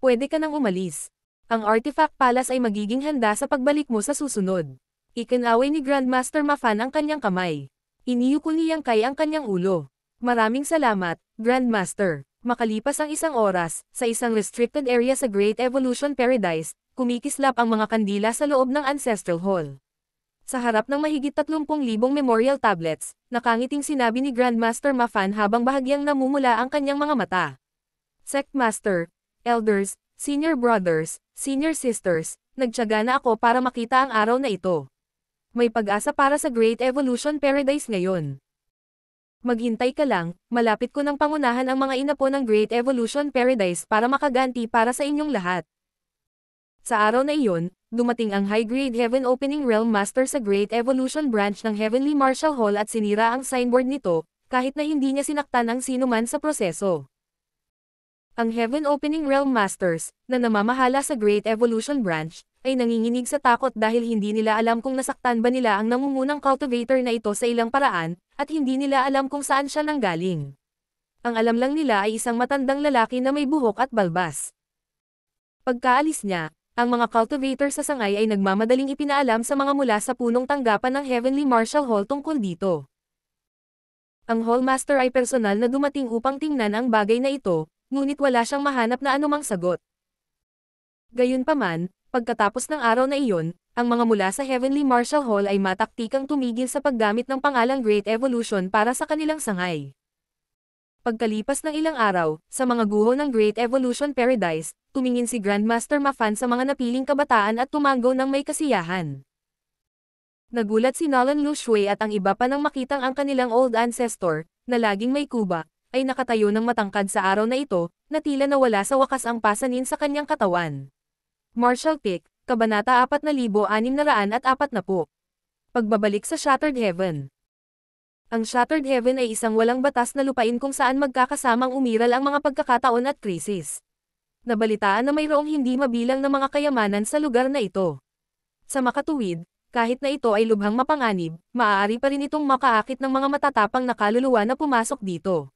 Pwede ka nang umalis. Ang Artifact Palace ay magiging handa sa pagbalik mo sa susunod. Ikinaway ni Grandmaster Mafan ang kanyang kamay. Iniyuko ni Yang Kai ang kanyang ulo. Maraming salamat, Grandmaster. Makalipas ang isang oras, sa isang restricted area sa Great Evolution Paradise, kumikislap ang mga kandila sa loob ng Ancestral Hall. Sa harap ng mahigit 30,000 memorial tablets, nakangiting sinabi ni Grandmaster Mafan habang bahagyang namumula ang kanyang mga mata. Sectmaster, Elders, Senior Brothers, Senior Sisters, nagtiyaga na ako para makita ang araw na ito. May pag-asa para sa Great Evolution Paradise ngayon. Maghintay ka lang, malapit ko ng pangunahan ang mga inapo ng Great Evolution Paradise para makaganti para sa inyong lahat. Sa araw na iyon, dumating ang High-Grade Heaven Opening Realm Master sa Great Evolution Branch ng Heavenly Martial Hall at sinira ang signboard nito, kahit na hindi niya sinaktan ang sinuman sa proseso. Ang Heaven Opening Realm Masters, na namamahala sa Great Evolution Branch, ay nanginginig sa takot dahil hindi nila alam kung nasaktan ba nila ang nangungunang cultivator na ito sa ilang paraan, at hindi nila alam kung saan siya nanggaling. Ang alam lang nila ay isang matandang lalaki na may buhok at balbas. Pagkaalis niya, ang mga cultivator sa sangay ay nagmamadaling ipinaalam sa mga mula sa punong tanggapan ng Heavenly Martial Hall tungkol dito. Ang Hallmaster ay personal na dumating upang tingnan ang bagay na ito, ngunit wala siyang mahanap na anumang sagot. Gayunpaman, pagkatapos ng araw na iyon, ang mga mula sa Heavenly Martial Hall ay mataktikang tumigil sa paggamit ng pangalang Great Evolution para sa kanilang sangay. Pagkalipas ng ilang araw, sa mga guho ng Great Evolution Paradise, tumingin si Grandmaster Mafan sa mga napiling kabataan at tumanggaw ng may kasiyahan. Nagulat si Nolan Lu Shui at ang iba pa nang makitang ang kanilang old ancestor, na laging may kuba, ay nakatayo ng matangkad sa araw na ito, na tila nawala sa wakas ang pasanin sa kanyang katawan. Martial Pick, Kabanata 4640. Pagbabalik sa Shattered Heaven. Ang Shattered Heaven ay isang walang batas na lupain kung saan magkakasamang umiral ang mga pagkakataon at krisis. Nabalitaan na mayroong hindi mabilang na mga kayamanan sa lugar na ito. Sa makatuwid, kahit na ito ay lubhang mapanganib, maaari pa rin itong makaakit ng mga matatapang na kaluluwa na pumasok dito.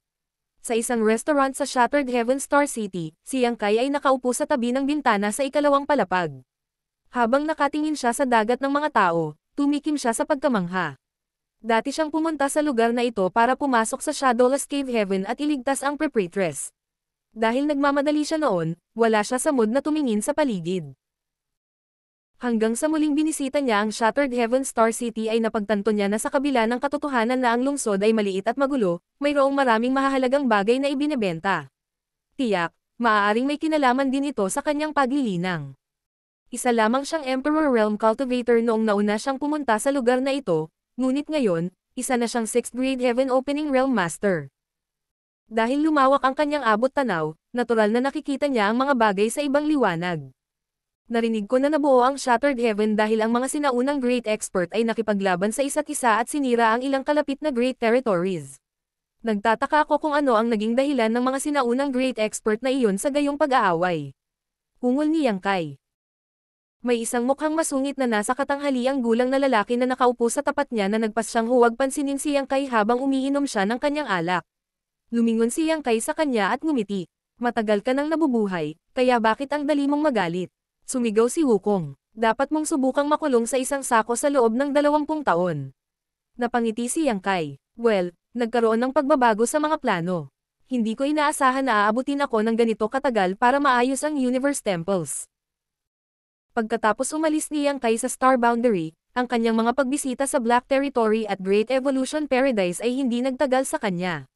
Sa isang restaurant sa Shattered Heaven Star City, si Yang Kai ay nakaupo sa tabi ng bintana sa ikalawang palapag. Habang nakatingin siya sa dagat ng mga tao, tumikim siya sa pagkamangha. Dati siyang pumunta sa lugar na ito para pumasok sa Shadowless Cave Heaven at iligtas ang Preparatress. Dahil nagmamadali siya noon, wala siya sa mood na tumingin sa paligid. Hanggang sa muling binisita niya ang Shattered Heaven Star City ay napagtanto niya na sa kabila ng katotohanan na ang lungsod ay maliit at magulo, mayroong maraming mahahalagang bagay na ibinebenta. Tiyak, maaaring may kinalaman din ito sa kanyang paglilinang. Isa lamang siyang Emperor Realm Cultivator noong nauna siyang pumunta sa lugar na ito, ngunit ngayon, isa na siyang 6th Grade Heaven Opening Realm Master. Dahil lumawak ang kanyang abot tanaw, natural na nakikita niya ang mga bagay sa ibang liwanag. Narinig ko na nabuo ang Shattered Heaven dahil ang mga sinaunang Great Expert ay nakipaglaban sa isa't isa at sinira ang ilang kalapit na Great Territories. Nagtataka ako kung ano ang naging dahilan ng mga sinaunang Great Expert na iyon sa gayong pag-aaway. Ungol ni Yang Kai. May isang mukhang masungit na nasa katanghaliang gulang na lalaki na nakaupo sa tapat niya na nagpas siyang huwag pansinin si Yang Kai habang umiinom siya ng kanyang alak. Lumingon si Yang Kai sa kanya at ngumiti. Matagal ka nang nabubuhay, kaya bakit ang dali mong magalit? Sumigaw si Wukong. Dapat mong subukang makulong sa isang sako sa loob ng 20 taon. Napangiti si Yang Kai. Well, nagkaroon ng pagbabago sa mga plano. Hindi ko inaasahan na aabutin ako ng ganito katagal para maayos ang Universe Temples. Pagkatapos umalis ni Yang Kai sa Star Boundary, ang kanyang mga pagbisita sa Black Territory at Great Evolution Paradise ay hindi nagtagal sa kanya.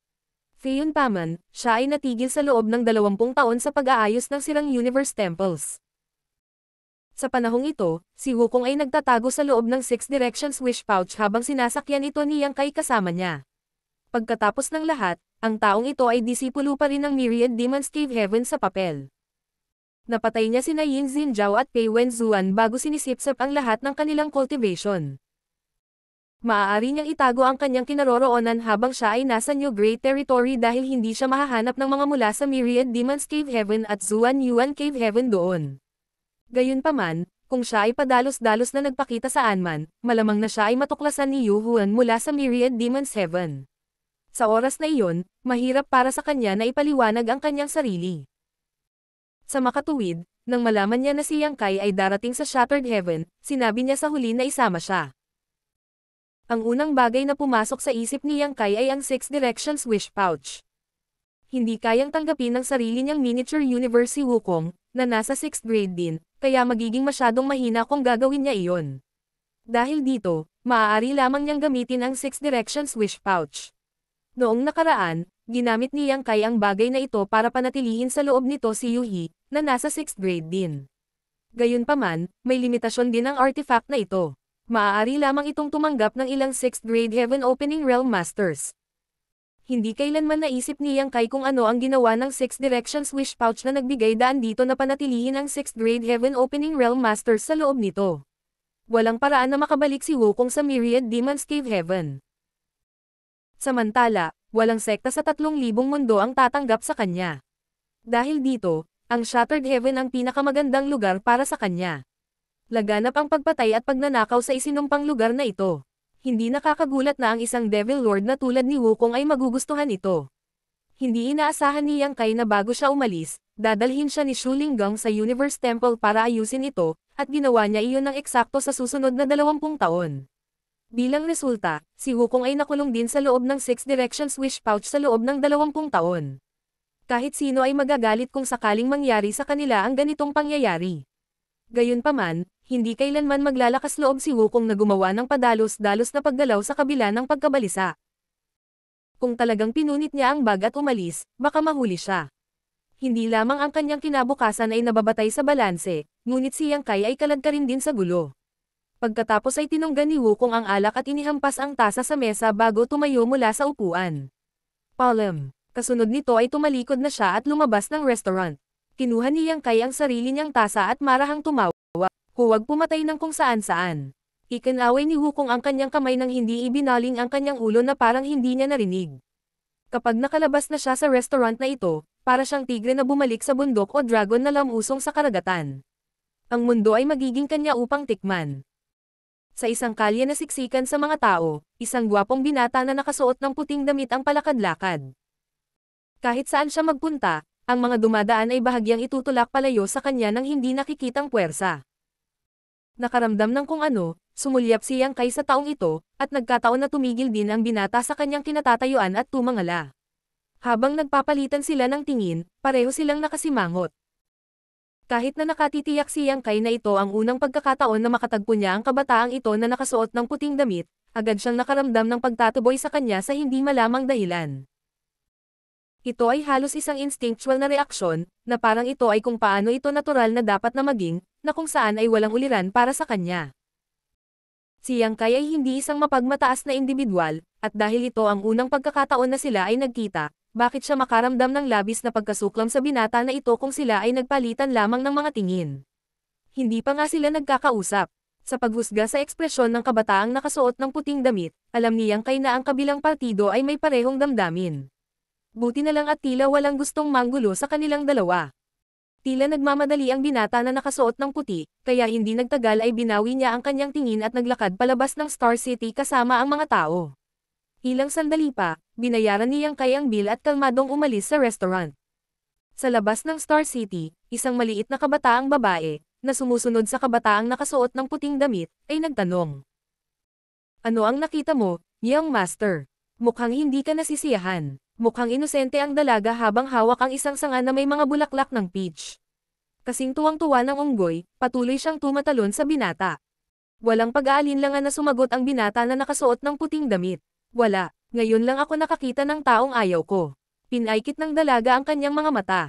Gayunpaman, siya ay natigil sa loob ng 20 taon sa pag-aayos ng sirang Universe Temples. Sa panahong ito, si Wukong ay nagtatago sa loob ng Six Directions Wish Pouch habang sinasakyan ito ni Yang Kai kasama niya. Pagkatapos ng lahat, ang taong ito ay disipulo pa rin ng Myriad Demons Cave Heaven sa papel. Napatay niya sina Yin Xinjiao at Pei Wenzuan bago sinisipsip ang lahat ng kanilang cultivation. Maaari niyang itago ang kanyang kinaroroonan habang siya ay nasa New Great Territory dahil hindi siya mahahanap ng mga mula sa Myriad Demons Cave Heaven at Zuan Yuan Cave Heaven doon. Gayunpaman, kung siya ay padalos-dalos na nagpakita saan man, malamang na siya ay matuklasan ni Yu Huan mula sa Myriad Demons Heaven. Sa oras na iyon, mahirap para sa kanya na ipaliwanag ang kanyang sarili. Sa makatuwid, nang malaman niya na si Yang Kai ay darating sa Shattered Heaven, sinabi niya sa huli na isama siya. Ang unang bagay na pumasok sa isip ni Yang Kai ay ang Six Directions Wish Pouch. Hindi kayang tanggapin ng sarili niyang miniature universe si Wukong, na nasa 6th grade din, kaya magiging masyadong mahina kung gagawin niya iyon. Dahil dito, maaari lamang niyang gamitin ang Six Directions Wish Pouch. Noong nakaraan, ginamit ni Yang Kai ang bagay na ito para panatilihin sa loob nito si Yuhi, na nasa 6th grade din. Gayunpaman, may limitasyon din ang artifact na ito. Maaari lamang itong tumanggap ng ilang 6th grade Heaven Opening Realm Masters. Hindi kailanman naisip ni Yang Kai kung ano ang ginawa ng 6 Directions Wish Pouch na nagbigay daan dito na panatilihin ang 6th grade Heaven Opening Realm Masters sa loob nito. Walang paraan na makabalik si Wukong sa Myriad Demon's Cave Heaven. Samantala, walang sekta sa 3,000 mundo ang tatanggap sa kanya. Dahil dito, ang Shattered Heaven ang pinakamagandang lugar para sa kanya. Laganap ang pagpatay at pagnanakaw sa isinumpang lugar na ito. Hindi nakakagulat na ang isang Devil Lord na tulad ni Wukong ay magugustuhan ito. Hindi inaasahan ni Yang Kai na bago siya umalis, dadalhin siya ni Shu Linggang sa Universe Temple para ayusin ito, at ginawa niya iyon ng eksakto sa susunod na 20 taon. Bilang resulta, si Wukong ay nakulong din sa loob ng Six Directions Wish Pouch sa loob ng 20 taon. Kahit sino ay magagalit kung sakaling mangyari sa kanila ang ganitong pangyayari. Gayunpaman, hindi kailanman maglalakas loob si Wukong na gumawa ng padalos-dalos na paggalaw sa kabila ng pagkabalisa. Kung talagang pinunit niya ang bag at umalis, baka mahuli siya. Hindi lamang ang kanyang kinabukasan ay nababatay sa balanse, ngunit si Yang Kai ay kaladka rin din sa gulo. Pagkatapos ay tinunggan ni Wukong ang alak at inihampas ang tasa sa mesa bago tumayo mula sa upuan. Palem. Kasunod nito ay tumalikod na siya at lumabas ng restaurant. Kinuha ni Yang Kai ang sarili niyang tasa at marahang tumawa. Huwag pumatay ng kung saan-saan. Ikinaway ni Wukong ang kanyang kamay nang hindi ibinaling ang kanyang ulo na parang hindi niya narinig. Kapag nakalabas na siya sa restaurant na ito, para siyang tigre na bumalik sa bundok o dragon na lamusong sa karagatan. Ang mundo ay magiging kanya upang tikman. Sa isang kalye na siksikan sa mga tao, isang gwapong binata na nakasuot ng puting damit ang palakad-lakad. Kahit saan siya magpunta, ang mga dumadaan ay bahagyang itutulak palayo sa kanya ng hindi nakikitang puwersa. Nakaramdam ng kung ano, sumulyap si Yang Kai sa taong ito, at nagkataon na tumigil din ang binata sa kanyang kinatatayuan at tumangala. Habang nagpapalitan sila ng tingin, pareho silang nakasimangot. Kahit na nakatitiyak si Yang Kai na ito ang unang pagkakataon na makatagpo niya ang kabataang ito na nakasuot ng puting damit, agad siyang nakaramdam ng pagtatuboy sa kanya sa hindi malamang dahilan. Ito ay halos isang instinctual na reaksyon, na parang ito ay kung paano ito natural na dapat na maging, na kung saan ay walang uliran para sa kanya. Si Yang Kai ay hindi isang mapagmataas na individual, at dahil ito ang unang pagkakataon na sila ay nagkita, bakit siya makaramdam ng labis na pagkasuklam sa binata na ito kung sila ay nagpalitan lamang ng mga tingin. Hindi pa nga sila nagkakausap. Sa paghusga sa ekspresyon ng kabataang nakasuot ng puting damit, alam ni Yang Kai na ang kabilang partido ay may parehong damdamin. Buti na lang at tila walang gustong manggulo sa kanilang dalawa. Tila nagmamadali ang binata na nakasuot ng puti, kaya hindi nagtagal ay binawi niya ang kanyang tingin at naglakad palabas ng Star City kasama ang mga tao. Ilang sandali pa, binayaran ni Yang Kai ang bill at kalmadong umalis sa restaurant. Sa labas ng Star City, isang maliit na kabataang babae, na sumusunod sa kabataang nakasuot ng puting damit, ay nagtanong. Ano ang nakita mo, young master? Mukhang hindi ka nasisiyahan. Mukhang inosente ang dalaga habang hawak ang isang sanga na may mga bulaklak ng peach. Kasing tuwang-tuwa ng unggoy, patuloy siyang tumatalon sa binata. Walang pag-aalinlangan na sumagot ang binata na nakasuot ng puting damit. Wala, ngayon lang ako nakakita ng taong ayaw ko. Pinaikit ng dalaga ang kanyang mga mata.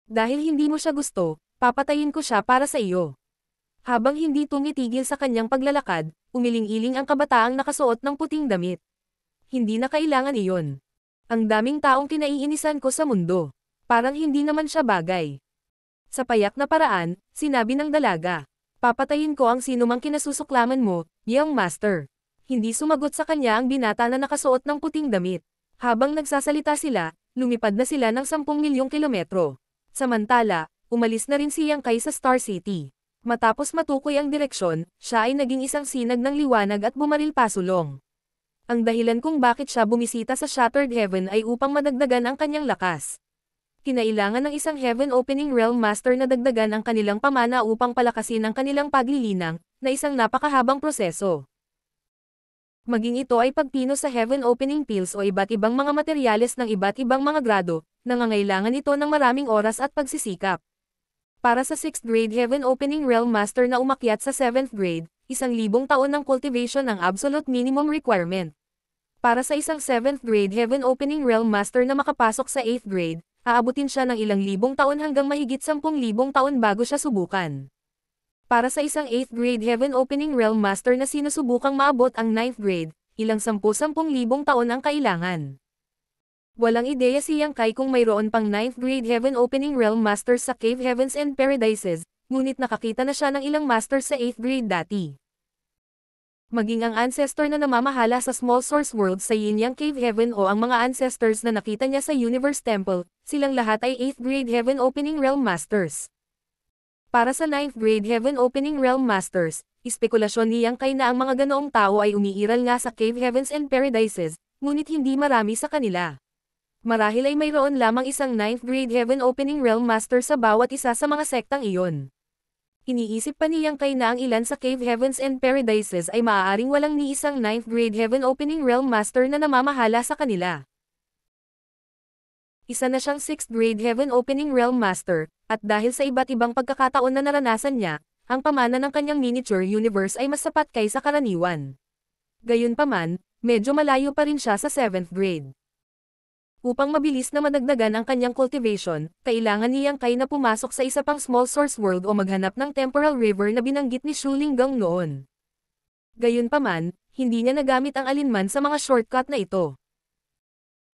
Dahil hindi mo siya gusto, papatayin ko siya para sa iyo. Habang hindi tumitigil sa kanyang paglalakad, umiling-iling ang kabataang nakasuot ng puting damit. Hindi na kailangan iyon. Ang daming taong kinaiinisan ko sa mundo. Parang hindi naman siya bagay. Sa payak na paraan, sinabi ng dalaga. Papatayin ko ang sinumang kinasusuklaman mo, young master. Hindi sumagot sa kanya ang binata na nakasuot ng puting damit. Habang nagsasalita sila, lumipad na sila ng 10 milyong kilometro. Samantala, umalis na rin si Yang Kai sa Star City. Matapos matukoy ang direksyon, siya ay naging isang sinag ng liwanag at bumaril pasulong. Ang dahilan kung bakit siya bumisita sa Shattered Heaven ay upang madagdagan ang kanyang lakas. Kinailangan ng isang Heaven Opening Realm Master na dagdagan ang kanilang pamana upang palakasin ang kanilang paglilinang, na isang napakahabang proseso. Maging ito ay pagpino sa heaven opening pills o iba't ibang mga materyales ng iba't ibang mga grado, nangangailangan ito ng maraming oras at pagsisikap. Para sa 6th grade Heaven Opening Realm Master na umakyat sa 7th grade, 1,000 taon ng cultivation ang absolute minimum requirement. Para sa isang 7th grade Heaven Opening Realm Master na makapasok sa 8th grade, aabutin siya ng ilang libong taon hanggang mahigit 10,000 taon bago siya subukan. Para sa isang 8th grade Heaven Opening Realm Master na sinusubukang maabot ang 9th grade, ilang 10,000 taon ang kailangan. Walang ideya si Yang Kai kung mayroon pang 9th grade Heaven Opening Realm Masters sa Cave Heavens and Paradises, ngunit nakakita na siya ng ilang masters sa 8th grade dati. Maging ang ancestor na namamahala sa Small Source World sa Yin Yang Cave Heaven o ang mga ancestors na nakita niya sa Universe Temple, silang lahat ay 8th grade Heaven Opening Realm Masters. Para sa 9th grade Heaven Opening Realm Masters, espekulasyon ni Yang Kai na ang mga ganoong tao ay umiiral nga sa Cave Heavens and Paradises, ngunit hindi marami sa kanila. Marahil ay mayroon lamang isang 9th grade Heaven Opening Realm Master sa bawat isa sa mga sektang iyon. Iniisip pa ni Yang Kai na ang ilan sa Cave Heavens and Paradises ay maaaring walang ni isang 9th grade Heaven Opening Realm Master na namamahala sa kanila. Isa na siyang 6th grade Heaven Opening Realm Master, at dahil sa iba't ibang pagkakataon na naranasan niya, ang pamana ng kanyang miniature universe ay mas sapat kaysa karaniwan. Gayunpaman, medyo malayo pa rin siya sa 7th grade. Upang mabilis na madagdagan ang kanyang cultivation, kailangan ni Yang Kai na pumasok sa isa pang small source world o maghanap ng temporal river na binanggit ni Shu Linggang noon. Gayunpaman, hindi niya nagamit ang alinman sa mga shortcut na ito.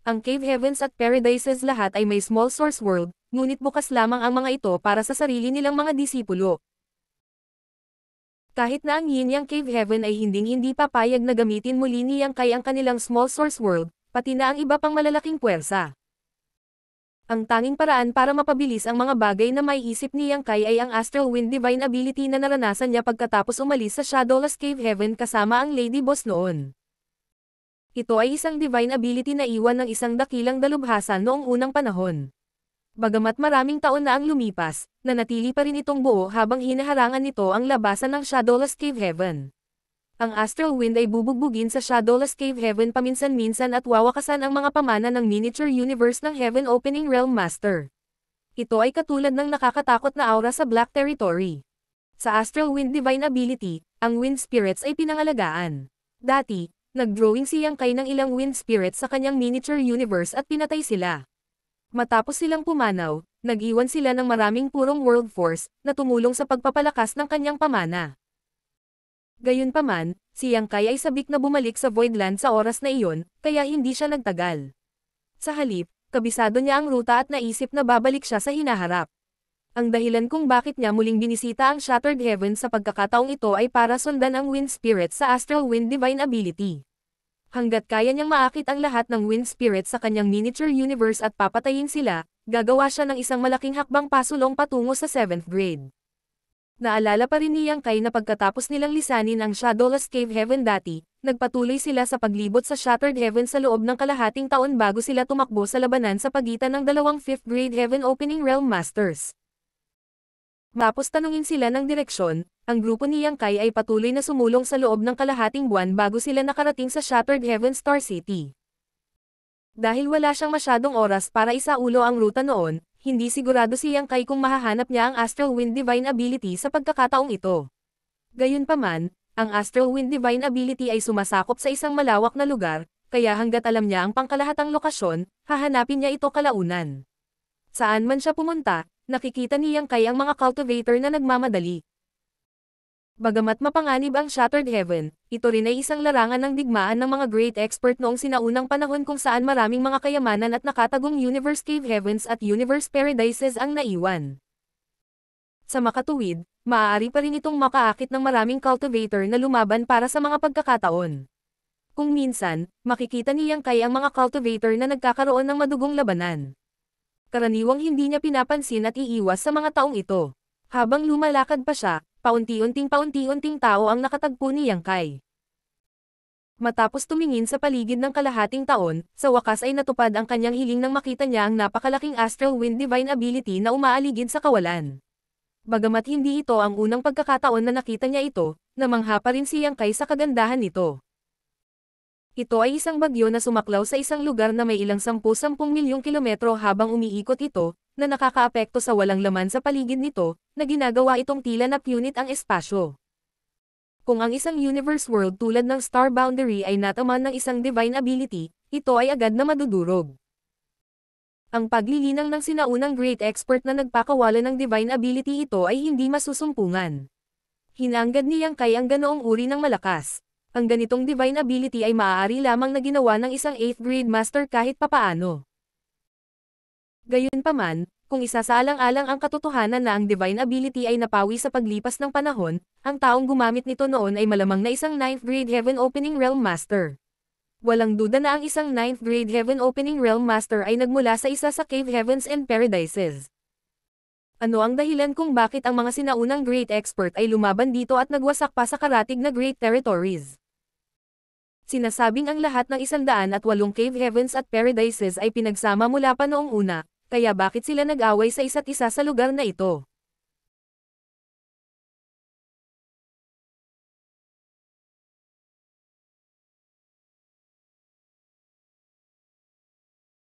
Ang Cave Heavens at Paradises lahat ay may small source world, ngunit bukas lamang ang mga ito para sa sarili nilang mga disipulo. Kahit na ang Yin Yang Cave Heaven ay hinding-hindi papayag na gamitin muli ni Yang Kai ang kanilang small source world, pati na ang iba pang malalaking puwersa. Ang tanging paraan para mapabilis ang mga bagay na may isip ni Yang Kai ay ang Astral Wind Divine Ability na naranasan niya pagkatapos umalis sa Shadowless Cave Heaven kasama ang Lady Boss noon. Ito ay isang divine ability na iwan ng isang dakilang dalubhasa noong unang panahon. Bagamat maraming taon na ang lumipas, nanatili pa rin itong buo habang hinaharangan nito ang labasan ng Shadowless Cave Heaven. Ang Astral Wind ay bubugbugin sa Shadowless Cave Heaven paminsan-minsan at wawakasan ang mga pamana ng miniature universe ng Heaven Opening Realm Master. Ito ay katulad ng nakakatakot na aura sa Black Territory. Sa Astral Wind Divine Ability, ang Wind Spirits ay pinangalagaan. Dati, nag-drawing si Yang Kai ng ilang Wind Spirits sa kanyang miniature universe at pinatay sila. Matapos silang pumanaw, nag-iwan sila ng maraming purong World Force na tumulong sa pagpapalakas ng kanyang pamana. Gayunpaman, si Yang Kai ay sabik na bumalik sa Voidland sa oras na iyon, kaya hindi siya nagtagal. Sa halip, kabisado niya ang ruta at naisip na babalik siya sa hinaharap. Ang dahilan kung bakit niya muling binisita ang Shattered Heaven sa pagkakataong ito ay para sundan ang Wind Spirit sa Astral Wind Divine Ability. Hanggat kaya niyang maakit ang lahat ng Wind Spirit sa kanyang miniature universe at papatayin sila, gagawa siya ng isang malaking hakbang pasulong patungo sa 7th grade. Naalala pa rin ni Yang Kai na pagkatapos nilang lisanin ang Shadowless Cave Heaven dati, nagpatuloy sila sa paglibot sa Shattered Heaven sa loob ng kalahating taon bago sila tumakbo sa labanan sa pagitan ng dalawang 5th grade Heaven Opening Realm Masters. Matapos tanungin sila ng direksyon, ang grupo ni Yang Kai ay patuloy na sumulong sa loob ng kalahating buwan bago sila nakarating sa Shattered Heaven Star City. Dahil wala siyang masyadong oras para isaulo ang ruta noon, hindi sigurado si Yang Kai kung mahahanap niya ang Astral Wind Divine Ability sa pagkakataong ito. Gayunpaman, ang Astral Wind Divine Ability ay sumasakop sa isang malawak na lugar, kaya hanggat alam niya ang pangkalahatang lokasyon, hahanapin niya ito kalaunan. Saan man siya pumunta, nakikita ni Yang Kai ang mga cultivator na nagmamadali. Bagamat mapanganib ang Shattered Heaven, ito rin ay isang larangan ng digmaan ng mga great expert noong sinaunang panahon kung saan maraming mga kayamanan at nakatagong Universe Cave Heavens at Universe Paradises ang naiwan. Sa makatuwid, maaari pa rin itong makaakit ng maraming cultivator na lumaban para sa mga pagkakataon. Kung minsan, makikita ni Yang Kai ang mga cultivator na nagkakaroon ng madugong labanan. Karaniwang hindi niya pinapansin at iiwas sa mga taong ito. Habang lumalakad pa siya, paunti-unting tao ang nakatagpo ni Yang Kai. Matapos tumingin sa paligid ng kalahating taon, sa wakas ay natupad ang kanyang hiling nang makita niya ang napakalaking Astral Wind Divine Ability na umaaligid sa kawalan. Bagamat hindi ito ang unang pagkakataon na nakita niya ito, namangha pa rin si Yang Kai sa kagandahan nito. Ito ay isang bagyo na sumaklaw sa isang lugar na may ilang 10-10 milyong kilometro habang umiikot ito, na nakakaapekto sa walang laman sa paligid nito, na ginagawa itong tila na punit ang espasyo. Kung ang isang universe world tulad ng star boundary ay nataman ng isang divine ability, ito ay agad na madudurog. Ang paglilinang ng sinaunang great expert na nagpakawala ng divine ability ito ay hindi masusumpungan. Hinanggad niyang kay ang ganoong uri ng malakas. Ang ganitong divine ability ay maaari lamang na ginawa ng isang 8th grade master kahit papaano. Gayunpaman, kung isasaalang-alang ang katotohanan na ang divine ability ay napawi sa paglipas ng panahon, ang taong gumamit nito noon ay malamang na isang 9th grade Heaven Opening Realm Master. Walang duda na ang isang 9th grade Heaven Opening Realm Master ay nagmula sa isa sa Cave Heavens and Paradises. Ano ang dahilan kung bakit ang mga sinaunang great expert ay lumaban dito at nagwasak pa sa karatig na great territories? Sinasabing ang lahat ng 108 Cave Heavens at Paradises ay pinagsama mula pa noong una, kaya bakit sila nag-away sa isa't isa sa lugar na ito?